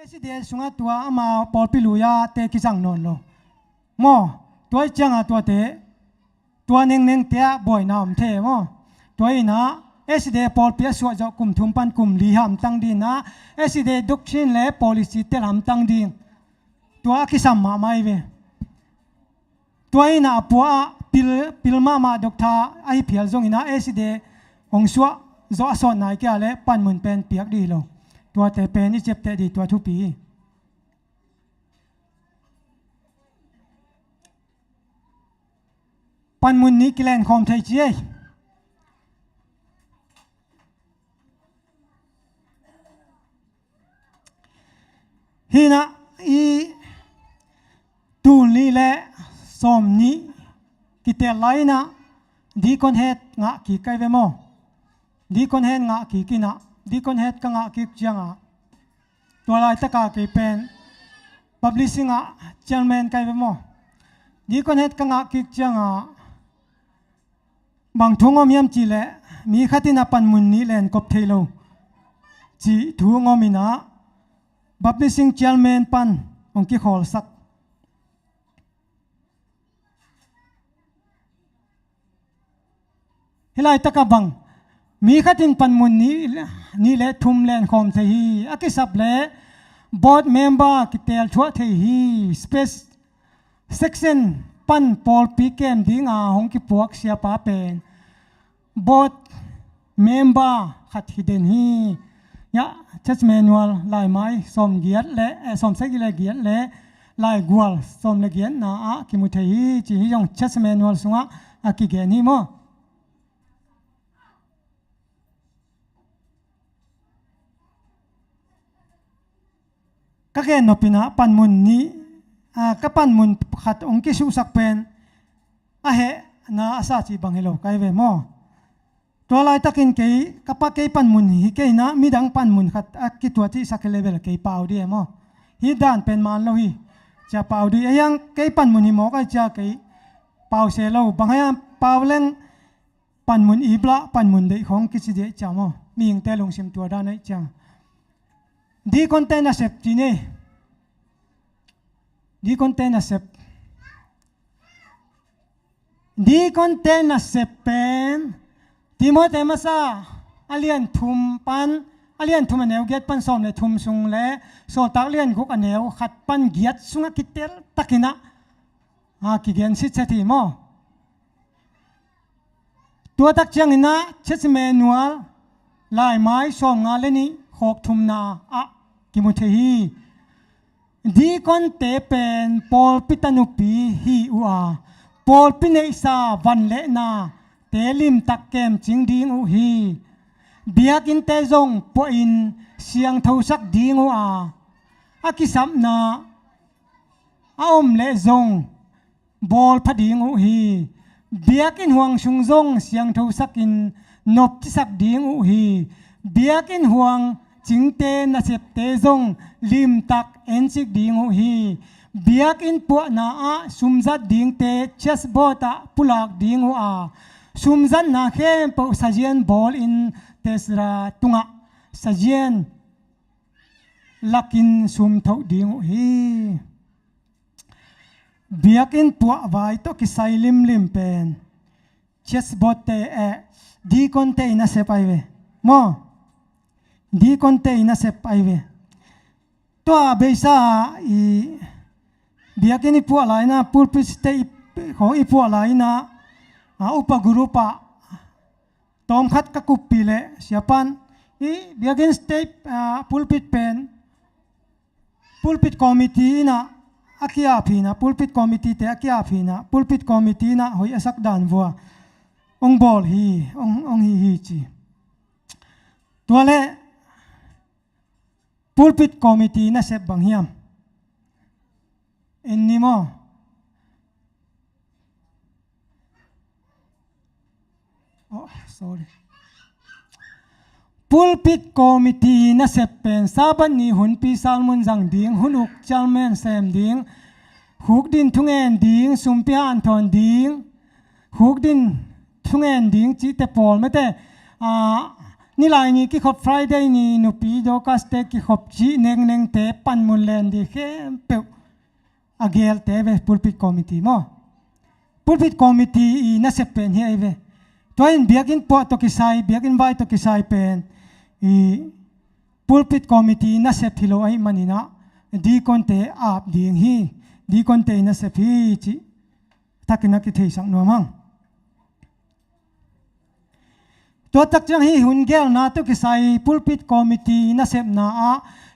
O: SDA สุงะตัวมาปอลปิลุยาเตกิจังนนโลมอตัวจังตัวเตตัวเน่งเตะบ่อยน้ำเทมอตัวอีนะ SDA ปอลเปียสวดจะกุมทุมปันกุมลีหามตั้งดีนะ SDA ด็อกทรินและ policy เตลหามตั้งดีตัวกิสัมมาไม่เวตัวอีนะปัวปิลมาด็อกท่าไอพิลจงอีนะ SDA องสวะจะสอนนายแกและปันมุนเป็นเปียกดีโลตัวแต่เป็นนี่เจ็บแต่ดีตัวทุกปีปันมุนนี้กิเลนคอมไทยเจียฮีนะอีตูนี่แหละสมนี้กิเตลัยนะดีคนเฮ็ดงะกี่ไกเวโมดีคนเฮ็ดงะกี่กินะดีคนเฮ็ดกังอากิกจังตัวลายตะกากีเป็น publishing เจลแมนไกไปมั้งดีคนเฮ็ดกังอากิกจังบางทุ่งอมยำจีเล่มีขัดินาปันมุนนี้เล่นกบเทโลจีทุ่งอมินะ publishing เจลแมนปันองกิขอลสักเฮลัยตะกาบังมีขัดินปันมุนนี้นี่แหละทุ่มแลนคอมเทียอากิสับเล่บอร์ดเมมเบอร์กิเตลชัวเทียสเปซเซ็กชันปันปอลปีเกมดิ้งหงกิปวกเสียป้าเป็นบอร์ด member ขัดฮิดเดนฮียะ church manual ลายไม้สมเกียรติและสมเสกิเลเกียรติและลายกวลสมเลเกียรตินาอะกิมุเทฮีจีฮิยอง church manual สุงะอากิเกนีโมก็แค่นปินะปันมุนนี้ก็ปันมุนขัดองค์กิสุสักเป็นอะเหนาอาซาจีบังเฮโลไกเวโมตัวลายตะกินเกยกับปะเกยปันมุนฮิเกยนะมีดังปันมุนขัดอักกิตัวที่สักเลเวลเกยเปล่าดีโมฮิดานเป็นมันโลหิจะเปล่าดียังเกยปันมุนฮิโมก็จะเกยเปล่าเซโลบางให้เปล่าเล่งปันมุนอีบละปันมุนเดของกิจเดจามมีอย่างแต่ลงชิมตัวด้านไหนจังดีคอนเทนต์เซปจีเน่ดีคอนเทนต์เซปดีคอนเทนต์เซปเป็นทีมอเตมาซาอเลียนทุมปันอเลียนทุมอันเนวเกียรปันสอมเลทุมซุงเลโซตักเลียนกุกอันเนวขัดปันเกียรซุงกิเตลตักินะกิเกนสิเซติโมตัวตักเชียงอินะเชสเมนัวลายไม้สอมงาเลนี่หกทุมนากิมุเทฮีดีคอนเตเป็นปอลปิตานุปีฮีอูอาปอลปิเนซาวันเลนาเตลิมตักเกมจิงดิงอูฮีเบียกินเตจงปออินเสียงทูสักดิงอูอากิสัมนาอมเลจงบอลพดิงอูฮีเบียกินห่วงชุงจงเสียงทูสักอินนบที่สักดิงอูฮีเบียกินห่วงจิงเตนะเสพเตจงลิมตักเอ็นซิกดิงหูฮีเบียกอินปัวนาสุมจัดดิงเตเชสบอตาปุลักดิงหูสุมจัดนาเข้มปุสเจียนบอลอินเตสราตุงสเจียนลักินสุมทุดิงหูฮีเบียกอินปัวไว้ตกิไซลิมลิมเป็นเชสบอตเตดีคอนเตอินาเซปไอเวโมดีคอนเตอินาเซปไอเวตัวเบซ่าเบียกินปัวไหลนะพูลพิสเตของอีปัวไหลนะอุปกุรุปะตอมขัดกักุปปีเลเสียปันเบียกินสเตพูลพิสเป็นพูลพิสคอมมิตี้นะอากิอาพีนะพูลพิสคอมมิตี้เตอากิอาพีนะพูลพิสคอมมิตี้นะหอยสักด่านวัวองบอลฮีองฮีจีตัวเล่pulpit committee na sep banghiam enni mo sorry pulpit committee na sep pen saban ni hun pi salmon jang ding hunuk chalmen sem ding huk din thungen ding sumpi han thon ding huk din thungen ding chi te pol mateนี่ลายนี้กี่ขบ Friday นี่นุปีโดกัสเตกี่ขบจีเน่งเน่งเตปันมุนเลนดีเข้มเปวอาเกลเตเวพูลปิดคอมมิตี้มั้งพูลปิดคอมมิตี้น่าเสพเป็นเฮ้ยเวตัวอินเบียกินปอตกิไซเบียกินไว้ตกิไซเป็นพูลปิดคอมมิตี้น่าเสพฮิโลไอมันนี่นะดีคอนเตอาบดีงฮีดีคอนเตน่าเสพฮีจีทักนักกิเทสังนัวมั้งตัวตักจังฮีหุ่นเกลนาตุกิไซพูลปิดคอมมิตี้น่าเสพนา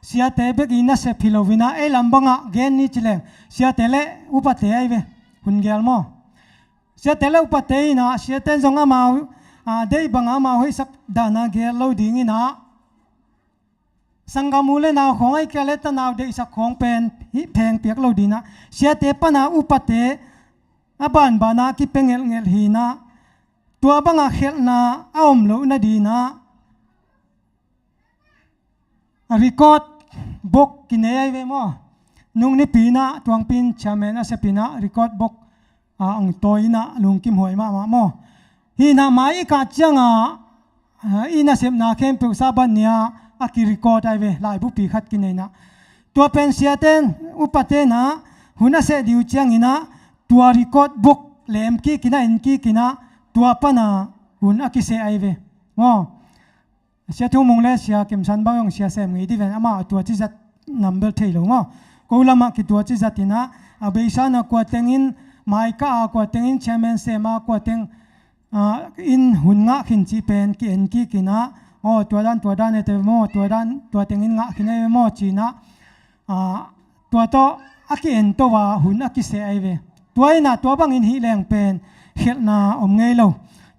O: เสียเตเบกิน่าเสพฮิโลวินาลำบังเกนนี่จิเลงเสียเตเลอุปเตยไอเวหุ่นเกลมั้งเสียเตเลอุปเตยนะเสียเตจงอามาเดย์บังอามาให้สักดานาเกลโลดิ้งนะสังกามูเลนาของไอเกลตนาเดย์สักของเป็นแพงเปียกโลดีนะเสียเตปนาอุปเตอบานบานาคิเปงเงลฮีนะตัวบังอาเขลนาอ้อมโลนาดีนะรีคอร์ดบกกินเอไอเวมอนุ่งนี่ปีนะตวงปินชาเมนะเสปีนะรีคอร์ดบกอังตัวอินะลุงกิมหอยมาโมฮีนาไม้กัดจังอินะเสพนาเข้มเปิลซาบันเนียอากิรีคอร์ดไอเวลายบุปีขัดกินเอนะตัวเป็นเสียเตนอุปเตนะหุนเสดิวจังอินะตัวรีคอร์ดบกเล่มกี้กินะอินกี้กินะตัวปนาหุ่นอากิเซไอเวโมเสียทุ่งมงเลเสียเก็มสันบางอย่างเสียเสมงี้ที่เป็นอามาตัวที่จะนับเบลเทลงโมกูละมาคิดตัวที่จะตินะอาเบย์ชานะกว่าเต็งอินไมค์ก้ากว่าเต็งอินแชมเปี้ยนเซมากว่าเต็ง in hun nga khin chi pen ki en ki kina o tua dan ete mo tua tengin nga khin e mo chi na tua to aki en to wa hun aki se ai ve tua ina tua bang in hi leng pen khel na om ngei lo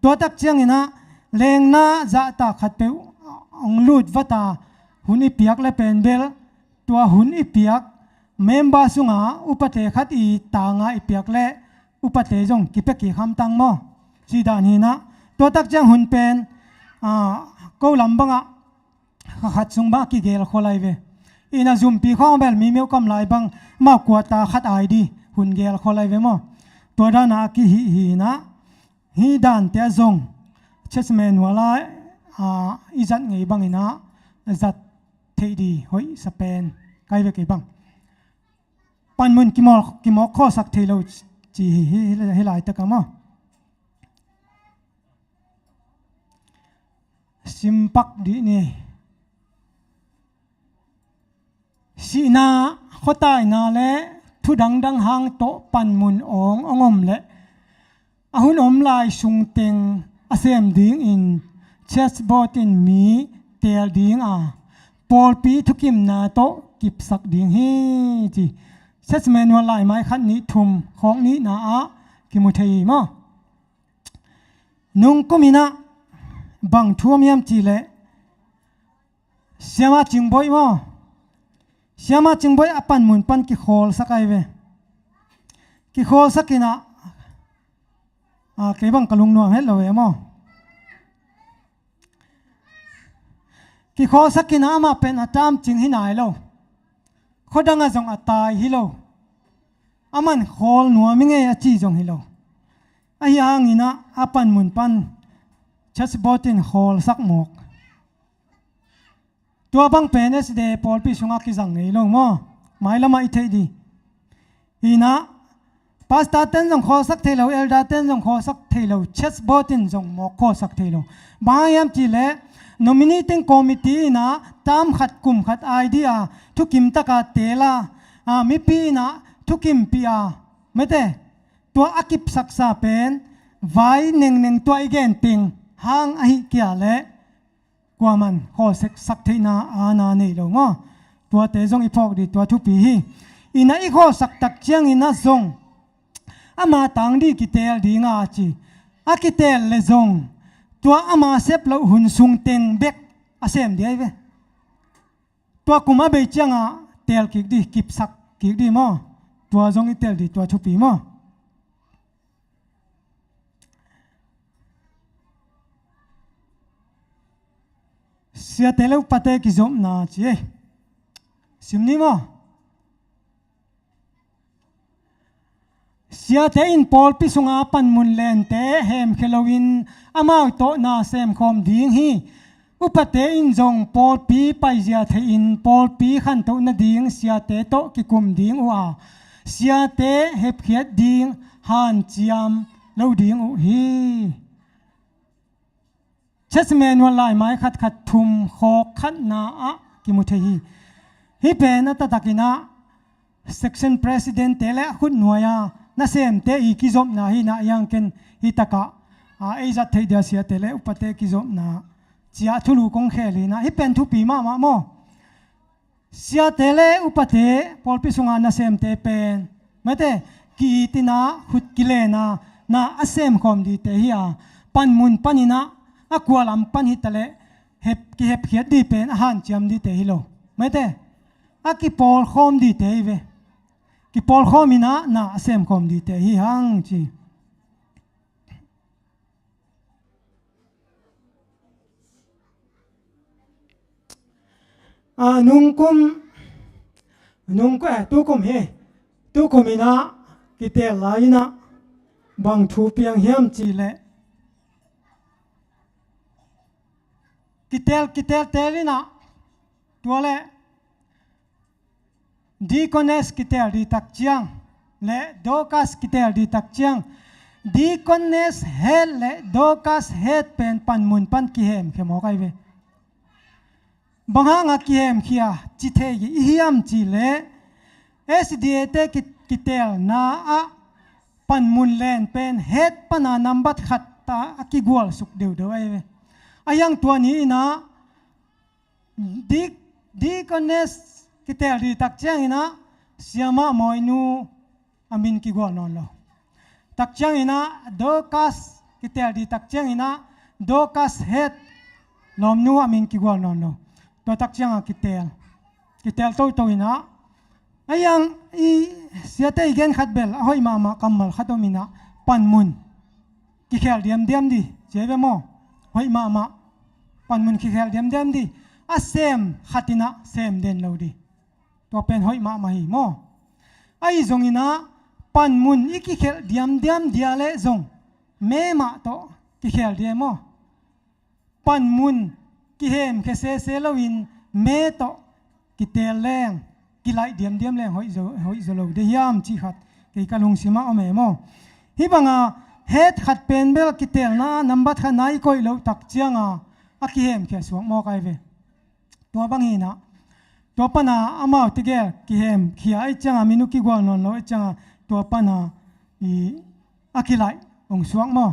O: tua tak chiang ina leng na za ta khat pe ong lut vata hun i piak le pen bel tua hun i piak member sunga upate khat i tanga i piak le upate jong ki pe ki kham tang mo chi dan hi na tua tak chiang hun pen ko lam banga khat sung ba ki gel kholai ve ina zum pi khong bel mi meu kam lai bang ma kwa ta khat ai di hun gel kholai ve mo tua da na ki hi na hi dan te zong chessmen wala izat ngei bang ina zat thei di hoi sapen kai ve ke bang pan mun ki mo kho sak thei lo chi hi lai ta ka mo simpak di ni si na khotai na le thu dang hang to pan mun ong ongom le ahun om lai sung teng asem ding in chessboard in mi tel ding pol pi thukim na to kip sak ding hi chi chessmen wan lai mai khat ni thum khong ni na ki mu thei ma nung komina bang thuam yam chi le siama chingboi mo siama chingboi apan mun pan ki khol sakai ve ki khol sakina ke bang kalung no het lo ve mo ki khol sakina ma pen atam ching hi nai lo khodanga jong atai hi lo aman khol nuwa mi nge a chi jong hi lo ayang ina apan mun pan chessboardin khol sak mok tua bang penes de pol pi sunga ki jang nei lo mo mai lama i thei di ina pasta ten jong kho sak thei lo elda ten jong kho sak thei lo chessboardin jong mok kho sak thei lo bayam chi le nominating committee na tam khat kum khat idea thukim taka tela mi pi na thukim pia mete tua akip saksa pen vai neng tua igen ping hang ahi kia le kwaman ho sek sak theina ana nei lo ngo tua te jong i phok di tua thu pi hi ina i kho sak tak chiang ina zong ama tang di ki tel di nga chi akitel le zong tua ama sep lo hun sung teng bek asem di ai ve tua kuma be chianga tel ki di kip sak ki di mo tua jong i tel di tua thu pi mo sia tele upate ki zom na chi simni mo sia te in pol pi sunga pan mun len te hem khelowin amau to na sem khom ding hi upate in jong pol pi pai zia the in pol pi khan to na ding sia te to ki kum ding wa sia te hep khiat ding han chiam lo ding u hi chessmen wan lai mai khat thum khok khat na ki mu the hi pe na ta takina section president tele khut nuaya na sem te I ki zom na hi na yang ken hi taka ei za thei dia sia tele upate ki zom na chia thulu kong kheli na hi pen thu pi ma mo sia tele upate polpi sunga na sem te pen mate ki tina khut kile na asem khom di te hi pan mun panina akwalam pan hi tale hep khiat di pen han chiam di te hi lo mate aki pol khom di te ve ki pol khomina na asem khom di te hi hang chi nung ko tu kum he tu kumina ki te laina bang thu piang hiam chi le kitel telina tuale deaconess kitel di tak chiang le dokas kitel di tak chiang deaconess head le dokas head pen pan mun pan ki hem khemo kai ve banghanga ki hem khia chi the gi hiam chi le SDA te kitel na pan mun len pen head pana number khat ตากิกวลสุกเดียวเดียวไอ้ไอ้ยังตัวนี้นะดีคอนเนสกิเตลดีตักเจียงนะเสียมามอยนูอามินกิกวลนอนloตักเจียงนะโดกัสกิเตลดีตักเจียงนะโดกัสเฮดลอมนูอามินกิกวลนอนloตัวตักเจียงกิเตลโตนะไอ้ยังเสียแต่อีกขัดเบลหอยมากัมมัลขัดมินะปันมุนกิเคลเดียมดีเจ็บมั้งหอยมาปันมุนกิเคลเดียมดีเซมขัดนะเซมเดนเราดีตัวเป็นหอยมาหิมอไอ้จงอินะปันมุนอีกิเคลเดียมเดียเล่จงเมมาโตกิเคลเดียมปันมุนกิเฮมเคเซลวินเมโตกิเตลแรงกิไลเดียมแรงหอยโซโลเดียมจีขัดกิกะลุงสิมาอเมมอฮิบังเฮดขัดเป็นเบลกิเตลนะนัมบัดขันไหนก็อีโลตักเจียงอากิเฮมแค่สวงมอไกเวตัวบังฮีนะตัวปนาอามาติเกลกิเฮมขี้ไอเจียงมินุกิกวลนนโลไอเจียงตัวปนาอากิไลองสวงมอ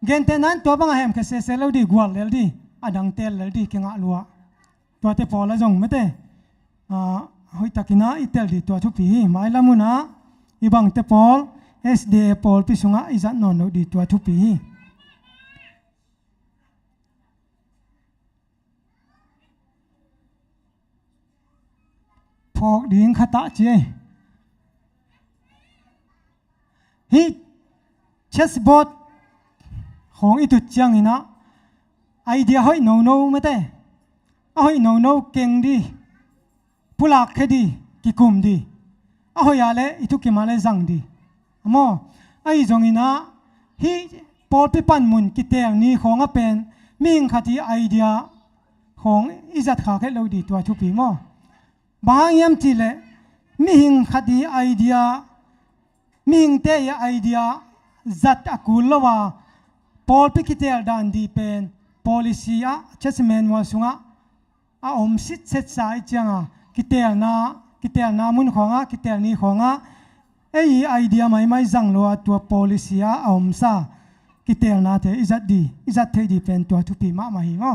O: เกนเตนั้นตัวบังเฮมแค่เซลดีกวลเลลดีอดังเตลเลลดีเก่งอัลวะตัวเตปอละจงไม่เตหอยตะกินะอิเตลดีตัวทุปีไม่ละมุนะอีบังเตปอลSD ปอลพิสุงะอิจันนนดีตัวทุปีพอกดิ่งขตะเจฮิเชสบอทของอิตุเจียงนะไอเดียหอยโนไม่ได้หอยโนเก่งดีผู้หลักแค่ดีกิกุมดีหอยอะไรอิตุกิมาเลจังดีมอไอจงอินะฮิปอลปิปันมุนกิเตลนี้ของเป็นมิ่งขัดไอเดียของอิจัดขาแค่เราดีตัวทุปีมอบางยามที่เลมิ่งขัดไอเดียมิ่งเตยไอเดียจัดอกุลว่าปอลปิกิเตลดันดีเป็น policy เชสเมนวาสุงะอมสิทธิ์เซตสายจังกิเตลนามุนของกิเตลนี้ของไอเดียไม่จังลัวตัว policy อมซากิเตลนาเตอิจัดเทดีเป็นตัวทุปีมาหิมอ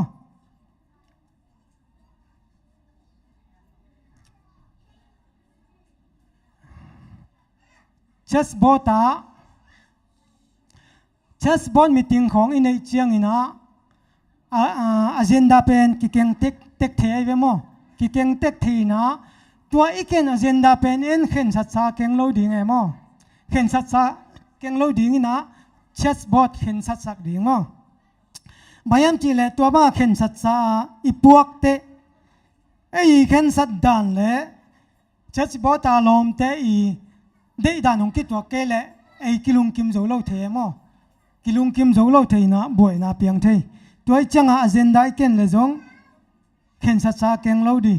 O: เชสบอตมีติ้งของอินเดียเจียงอินะagenda เป็นกิเกงเต็กเทไว้มั้งกิเกงเต็กทีนะตัวอีกเกน agenda เป็นเอ็นเข็นสัตว์เก่งโลดิ้งไงมั้งเข็นสัตว์เก่งโลดิ้งนะเชสบอทเข็นสัตว์ดิ้งมั้งบางอย่างจีเลตัวบ้าเข็นสัตว์อีพวกเตไอ้เข็นสัตว์ดันเลยเชสบอตอารมณ์เตอีเด็กด่านของกิตัวเกลไอ้กิลุงกิมโจโลเทมอกิลุงกิมโจโลเทนะบ่อยนะเปียงเทตัวจังอาเจนได้เก่งเลยจงเข็นสัตว์เก่งโลดี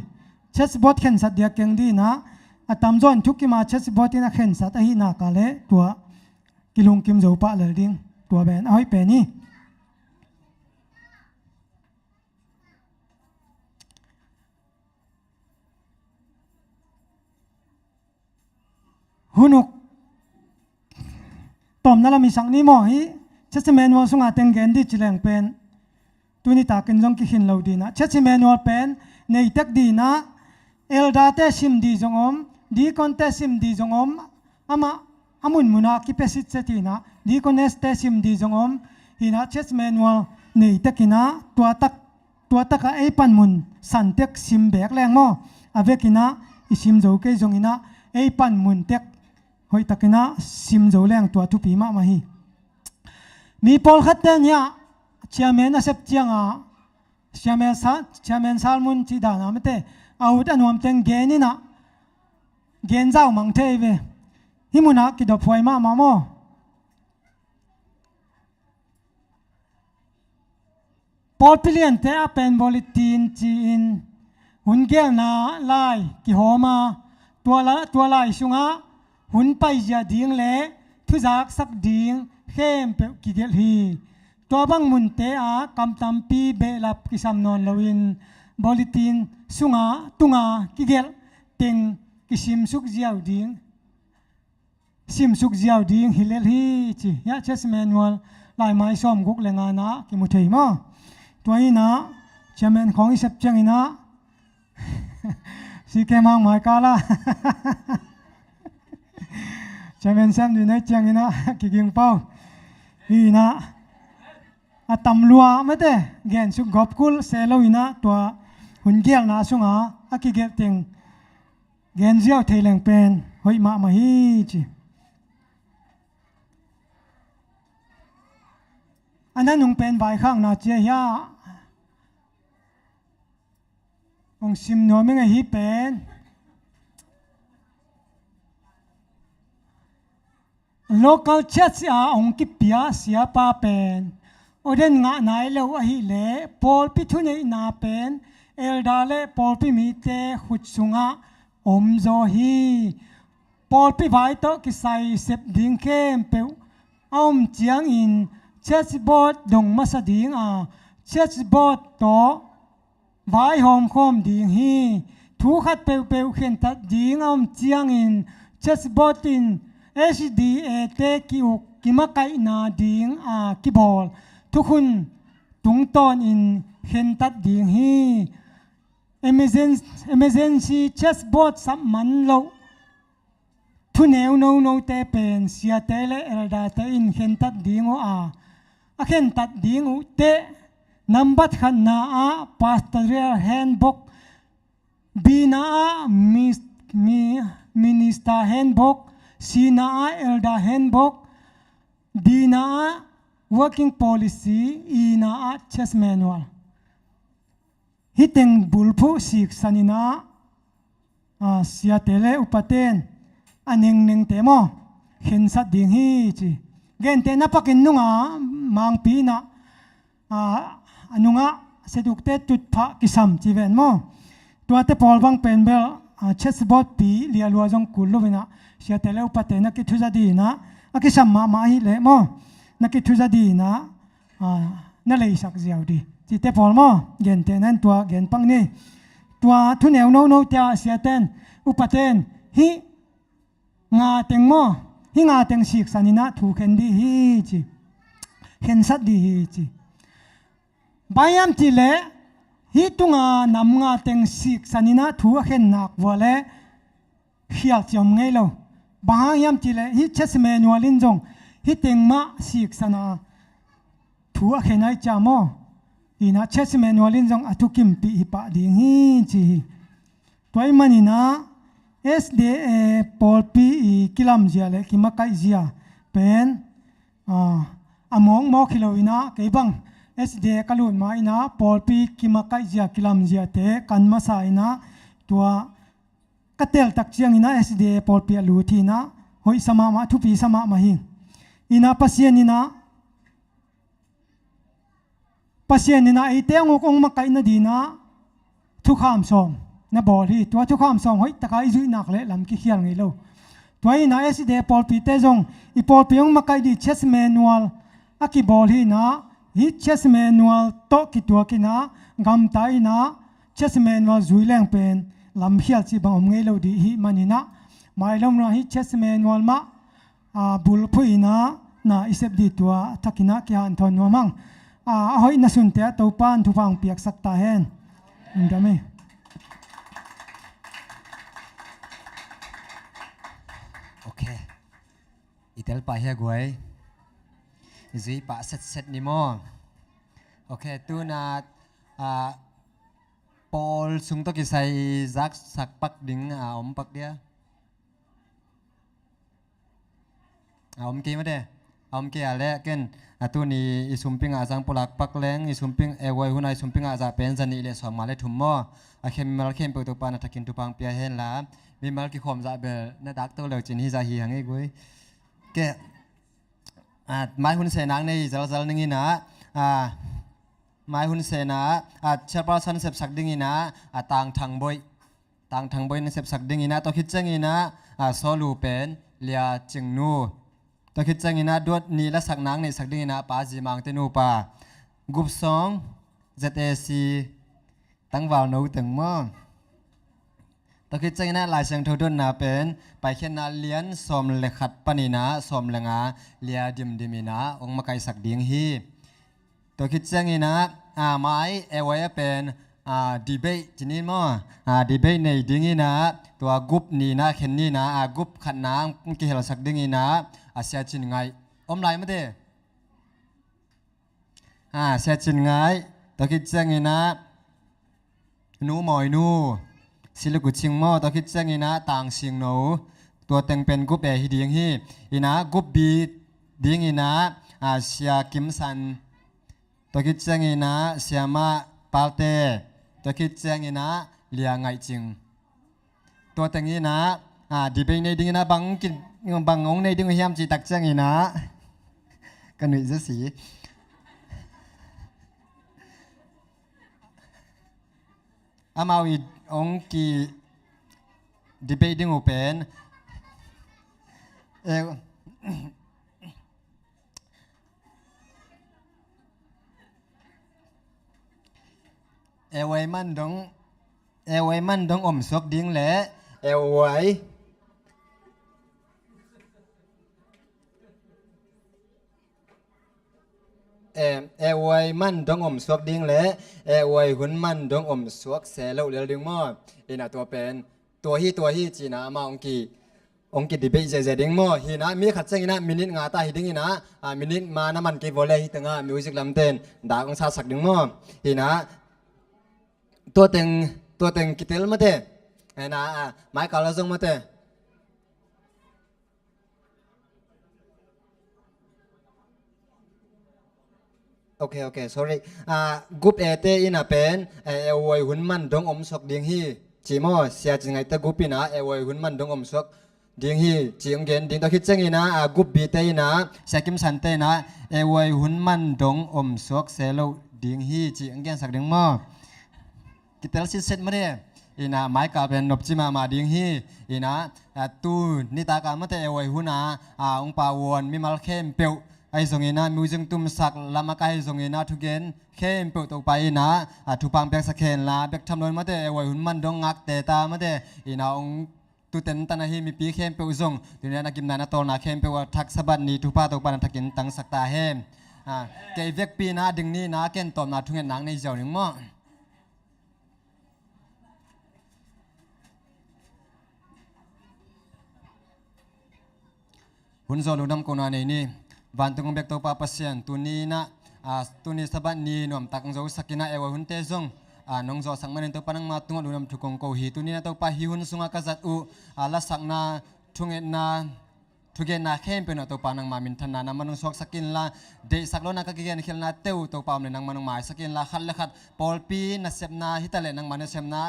O: เชสบอทเข็นสัตว์เดียเก่งดีนะตามจนทุกกิมาเชสบอทนะเข็นสัตว์ไอ้นักเลยตัวกิลุงกิมโจปะเลยดิ้งตัวเป็นเอาให้เป็นนี่หุนุกตอมนั่นเรามีสังนี้มั้งฮีเชสเมนวอลสุงอาเต็งเกนดิจิเลงเป็นตัวนี้ตากินจงกิหินเราดีนะเชสเมนวอลเป็นในตักดีนะเอลดาเตซิมดีจงอมดีคอนเตซิมดีจงอมอามุนมุนาคิเปสิตเซตีนะดีคอนเนสเตซิมดีจงอมฮีนะเชสเมนวอลในตักนะตัวตักไอปันมุนสันเต็กซิมแบกแรงมั้งอาเวกินะอิซิมโจเกจงอินะไอปันมุนเต็กหอยตะกินะซิมโจแรงตัวทุปีมาฮีมีพอลขัดเตเนี่ยเชียร์แมนเซปเจียงเชียร์แมนซาลมุนจีดานะไม่เตะเอาแต่นวมเต็งเกนี่นะเกนเจ้ามังเทเวฮิมุนักกิดพวยมาโมพอลพิเลียนเตะเป็นบริตีนจีนหุ่นเกลนาไลกิโฮมาตัวไลชุงะหุ่นไปจะดิ้งเละทุจักสักดิ้งเข้มเปกิเกลฮีตัวบังมุนเตะกำตำปีเบลับกิสามนนลวินบริตินสุงาตุงากิเกลเต็งกิซิมสุกเจียวดิ้งซิมสุกเจียวดิ้งฮิเลลฮีจียาเชสแมนวล ลายไม้ส้มกุกเลงานะกิมุเทยมาตัวนี้นะเชมเมนของอิเซปเจงอินะสิเกมังไม้กาลาเชมเมนเซมดูในเจงอินะกิกิงเป้าอีนะอาตำลัวไม่ได้เกณฑ์สุกบกุลเซโลอินะตัวหุ่นเกียลนาสุงาอากิเกติงเกณฑ์เจียวเทเลงเป็นหอยมาฮีจีอันนั้นนุ่งเป็นใบข้างนาเจียองซิมนัวไม่ไงฮีเป็นlocal church องกิปยาเสียป้าเป็นโอเดนงะนายเลวหิเลปอลพิทุเนนาเป็นเอลดาเลปอลพิมีเตขุดสุงะอมโซฮีปอลพิไวโตกิไซเซบดิงเข้มเปวอมเจียงอินเชสบอดดงมาสดิงเชสบอดโตไว้หอมคอมดิงฮีทุขัดเปวเปวเข็นตัดดิงอมเจียงอินเชสบอดอินSDA เตกิอุกกิมาไกนาดิงกิบอลทุกคนตุงตอนอินเห็นตัดดิงฮี emergency chessboard สัมมันโลทุเนวโนเตเป็นเสียเตเลเอลดาเตอินเห็นตัดดิงเห็นตัดดิงเตนับบัดขันนาpastoral handbook บีนาminister handbook Sina Elda Handbook Dina Working Policy Ina Chess Manual Hitting Bulpu Sik Sanina Siatele Upaten Aning Ning Temo Hinsat Ding Hi Gente Napakin Nunga Mang Pina Anunga Sedukte Tutpa Kisam Chiven Mo Tuate Polbang Penbel Chessboard Pi Lialuazong Kuluvinaเสียแต่แล้วปะเตนักกิทุจดีนะนักกิสัมมามาฮิเลมอนักกิทุจดีนะนั่นเลยสักเดียวดีจิตเตพอลมอเงินเตนันตัวเงินปังนี่ตัวทุนแนวโน้ตเตเสียเตนอุปเตนฮิงาเต็งมอฮิงาเต็งสิกสันินะถูกเห็นดีฮิจิเห็นสัตดีฮิจิบายามจิเลฮิตุงานำงาเต็งสิกสันินะถูกเห็นหนักวัวเลเขียลจอมไงเราบางยามจีเลฮิเชสเมนัวลินจงฮิเต็งมาสิกษณะทัวเขนายจามออีน่าเชสเมนัวลินจงอทุกิมปีฮิปะดิงฮิจีตัวมันนี่นะ SDA ปอลปีกิลัมเจียเลกิมาไกเจียเป็นอมองมอคิโลวินะเก็บัง SDA กลุนมาอินะปอลปีกิมาไกเจียกิลัมเจียเตกันมาสายนะตัวกเตลตักเชียงอินาSDAปอลเปียลูทีนะหอยสมามาทุปีสมามาหิงอินาปัสเซียนินะไอเตียงอกองมาไกนาดีนะทุกขามสองนะบอลีตัวทุกขามสองหอยตะไคร้จุยนักเละลำกิเขียงไงลูตัวอินาSDAปอลปีเตจงอีปอลปียงมาไกดีเชสเมนัวลอากิบอลีนะฮิเชสเมนัวลโตกิตัวกินะกำไตนะเชสเมนัวลจุยแรงเป็นลำเขียลจีบังอมเงยเราดีฮิมันนะไม่ลำนะฮิเชสเมนวัลมาบุลพุยนะอิเซบดีตัวทักินะกิฮันทอนวัมังหอยนัสุนเตะตัวปานทุฟังเปียกสักตาเห็นดำไหม
N: โอเคอีเตลไปเฮียกวยจุยปะเสร็จนี่มั้งโอเคตัวน่ะปอลสุงตกิใส่ซักสักปักดิ้งอมปักเดียอมกี่มาเด้อมกี่อะไรกันตัวนี้อิสุมปิงอาจังปลักปักแรงอิสุมปิงเอวัยหุ่นอิสุมปิงอาจจะเป็นจันนี่เลยสองมาเลยถุมมอเข้มมาเข้มเปิดตัวปานทักกินตุปังเปียเห็นละมีมากี่ขมจะเบลนัดักตัวเหลวจินฮิซาฮีหังไอ้กุ้ยแกไม้หุ่นเสนังในจัลนึงนี่นะไม้หุ่นเสนาเชลปาสันเสพสักดิ้งนะต่างทางบอยนั่นเสพสักดิ้งนะตัวคิดจังนะโซลูเป็นเลียจิงนูตัวคิดจังนะดวดนี่และสักนังในสักดิ้งนะป้าจีมังเตนูป้ากุบสอง ZAC ตั้งวาวนูตึงมั่ง ตะคิดใจนะลายเสียงเท่าดนนาเป็นไปเขียนนาเลียนสอมเลขัดปนินาสอมเลงาเลียดิมดิมินาองมาไกสักดิ่งฮีตะคิดใจนะไม้ไว้เป็นดีเบตจีนี่มั้งดีเบตในดิ่งนะตัวกุบนี่นะเข็นนี่นะกุบขันน้ำกิเหลสักดิ่งนะเสียจินไงไลมาเด้เสียจินไงตะคิดใจนะนูหมอยนูสิลกุชิงมอตะคิดเจงอีนะต่างเสียงโนตัวเต็งเป็นกุบฮิดีงฮีอีนะกุบบีดิงอีนะเสียกิมสันตะคิดเจงอีนะเสียมาปาลเตตะคิดเจงอีนะเลียงไงจิงตัวเต็งอีนะดีไปในดิงอีนะบังกินบังงในดิงเฮียมจีตักเจงอีนะกันหนุ่ยเสีอามาวิองกีดีเบตดิ้งโอเปนไว้มันดงอมสวกดิ้งแหละไว้ไว้มันดงอมสวกดิ้งแหละไว้หุ่นมันดงอมสวกเสลาเรียลดิ้งมออีน่ะตัวเป็นตัวฮีจีน่ะมาองกีดิเบตเจดิ้งมอฮีน่ะมีขัดเจงน่ะมินิทงาตาฮีดิ้งน่ะมินิทมาน้ำมันกีวอลเลย์ฮีตึงมิวสิกลำเต้นด่าองซาสักดิ้งมอฮีน่ะตัวเต็งกิเตลมาเต้น่ะไม้กาลาซงมาเต้โอเค sorry กุบเอเตอินะเป็นไว้หุ่นมันดงอมสกดิ้งฮีจีมอเสียจริงไงแต่กุบินะไว้หุ่นมันดงอมสกดิ้งฮีจีองเกนดิ้งตะคิดเจงอีนะกุบบีเตอินะเสียกิมสันเตนะไว้หุ่นมันดงอมสกเซโลดิ้งฮีจีองเกนสักดิ้งมอกิเตลซิเซตมาเดอีนะไม้กาเป็นนบจิมาดิ้งฮีอีนะตูนิตากามาเตไว้หุ่นองปาวนมีมัลเข้มเปียวไอ้สงเงินะมิวจึงตุ้มสักลำมาไกสงเงินะทุกเกนเข้มเปิดตกไปนะทุกปังเปียกสักเคนละเบียกทำนวนมาเตไว้หุ่นมันดงงักเตตามาเตอีนะองตุเต็นตันหิมีปีเข้มเปิดส่งทีนี้นักกิมนาโตนาเข้มเปิดทักษะบันนี้ทุกป้าตกปานทักกินตั้งสักตาเฮมเกยเวกปีนะดึงนี้นะเกนตอมนาทุกเงินหนังในเจ้าหนึ่งมั่งหุ่นโซลูดำโกนาในนี้วันตุงเบกตัวปาปัสยันตุนีนะตุนีสบันนีนวมตักงโจสักินะเอวหุ่นเตซงน้องโจสังมันตัวปนังมาตุงดูนำทุกงโกฮีตุนีนะตัวปาฮิหุ่นสุงากาจัดละสักนาทุงเอ็นนาทุกเย็นนาเข้มเป็นตัวปานังมามินทันนานามันงสวกสกินละเดสักโลนักกิเกนเขลนาเตวตัวปามเลยนังมันงหมายสกินละขัดละขัดปอลปีนัสเซมนาฮิตาเลนังมันเซมนา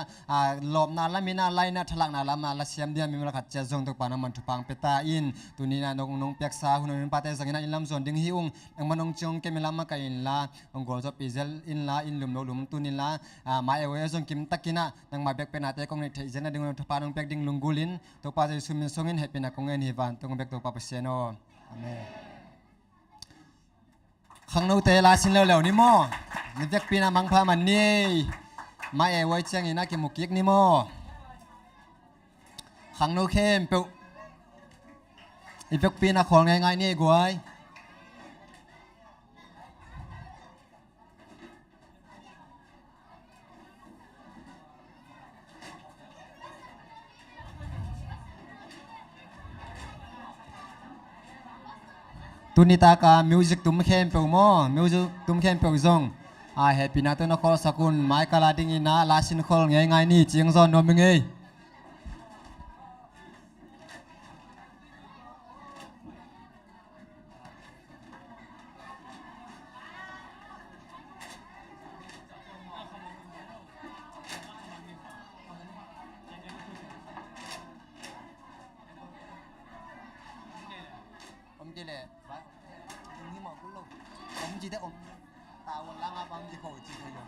N: หลบนาละมินาไลนาทลักนาละมาละเซียมเดียมีมละขัดเจซงตัวปานังมันทุปังเปตาอินตุนีนะนงเปียกซาหุ่นปาเตสักินะอินลำส่วนดึงฮิอุงนังมันงจงเกมิลามากัยอินละองโกลจบอิเซลอินละอินลุมลุมตุนีละมาเอวเอซงกิมตักกินะนังมาเปียกเป็นอาเตกงในเทเจนะดึงทุปานงเปียกดึงลุงกุลินตัวปาจะซุมินซงอินเฮเป็นกงเงินฮิวันตัวเปียกตัวปาเปเซโนขังนูเตลาสินเร็วๆนี่โมนี่เด็กปีนามังพามันนี่มาไว้เชียงอีน่ากิมุกิกนี่โมขังนูเข้มเปียวอีเด็กปีนาของง่ายๆนี่กวยตุนิตากามิวสิกตุ้มเข้มเปียวโมมิวสิกตุ้มเข้มเปียวซงเฮปปี้นาตัวนครสกุลไมค์กาลาดิงินะลาสินคอลง่ายๆนี่เจียงซอนนวมงอมจีเล่นี่หมอกุลลูอมจีเดอมตาวันล่างอับจีโคจีโคยง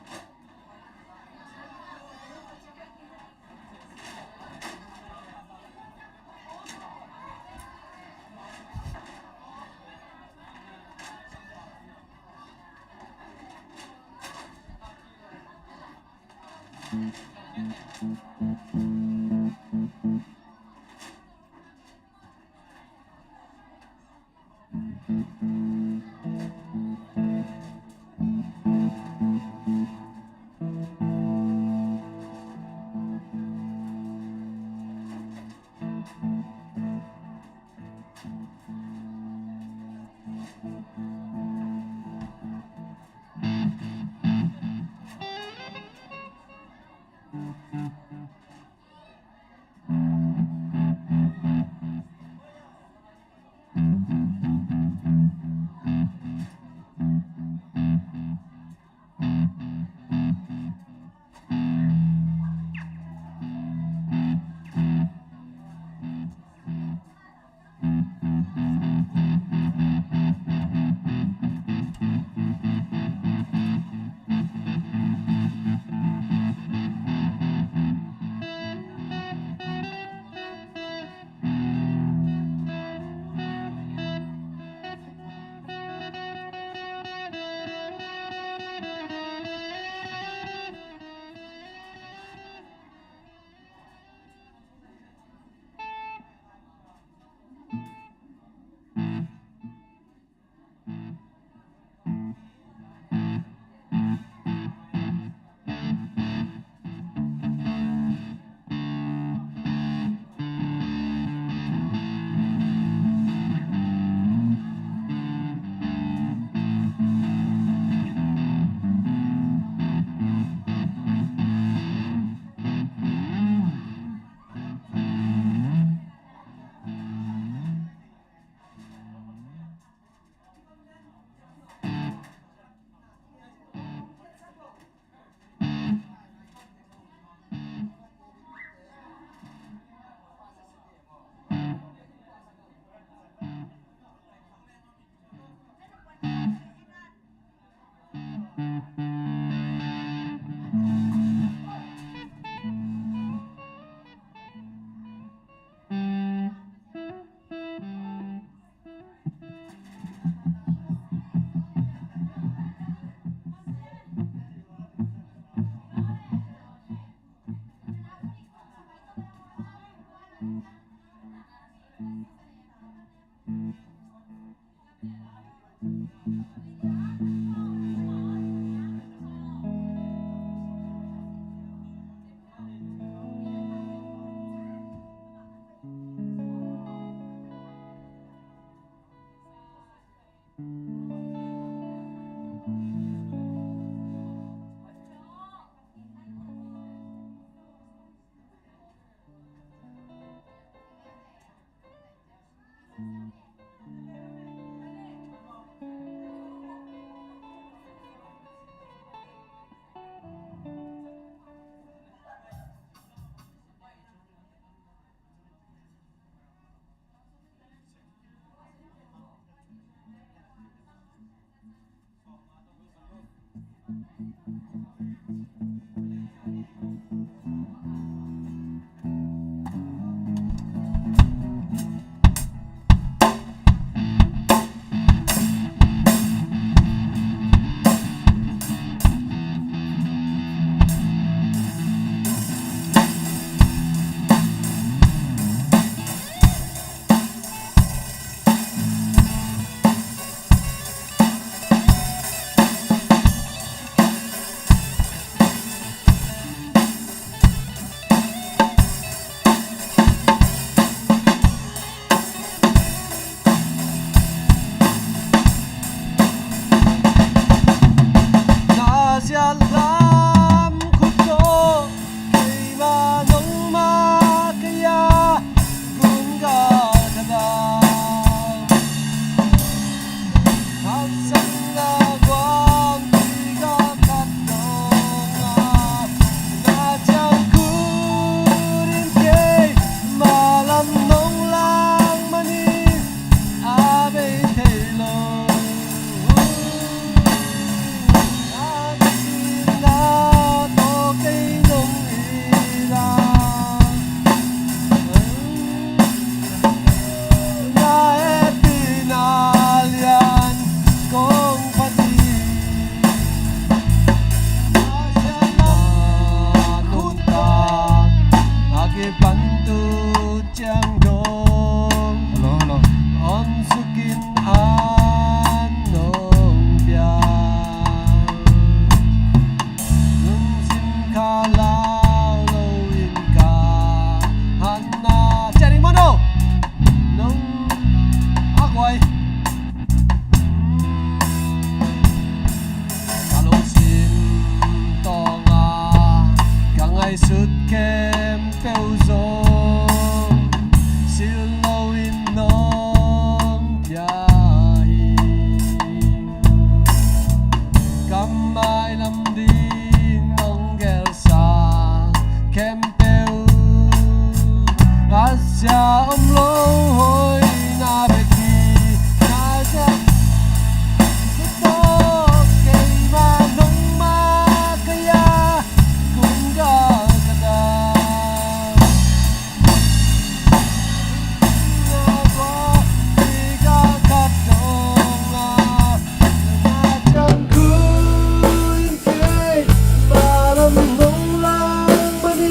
M: ke bantu jang dong
N: Hello, hello.
M: on sukin anong biang nung sim kalau lo in ka hana cari mono nung akwai kalau sim tonga kangai sut kem peu zong sil lo in nong jai kamai lam ding nong gel sa kem peu asya om lo hoi na beki na ja Ito kay manong makaya kung gagada Nawa tiga katonga Najang kuy kay malam nong lang mani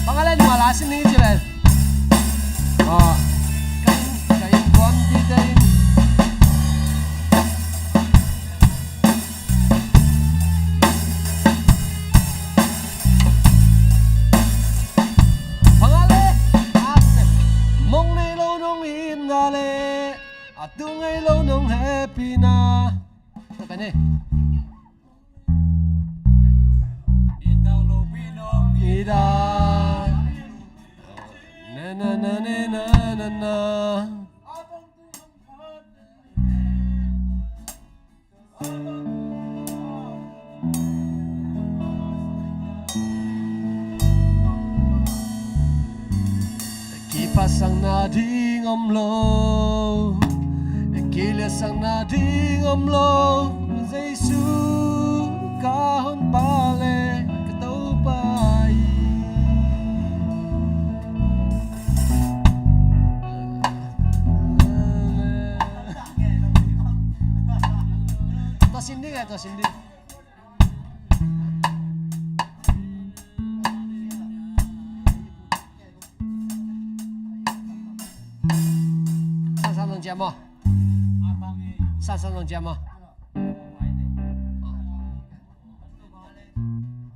M: Pangalan mo, alasin ni Jibel. Oh, kain konti din. Pangalan, mong nilo nung indale, at dungay lo nung happy na. Ito ka ni. Ida. Na na na na na na na. Kipas ang nading omlo, kilas ang nading omlo, Jesu kahon pale katupay. Tos hindi ka, tos hindi. Saan ang jam mo? Saan ang jam mo?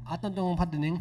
M: Atong tong padining.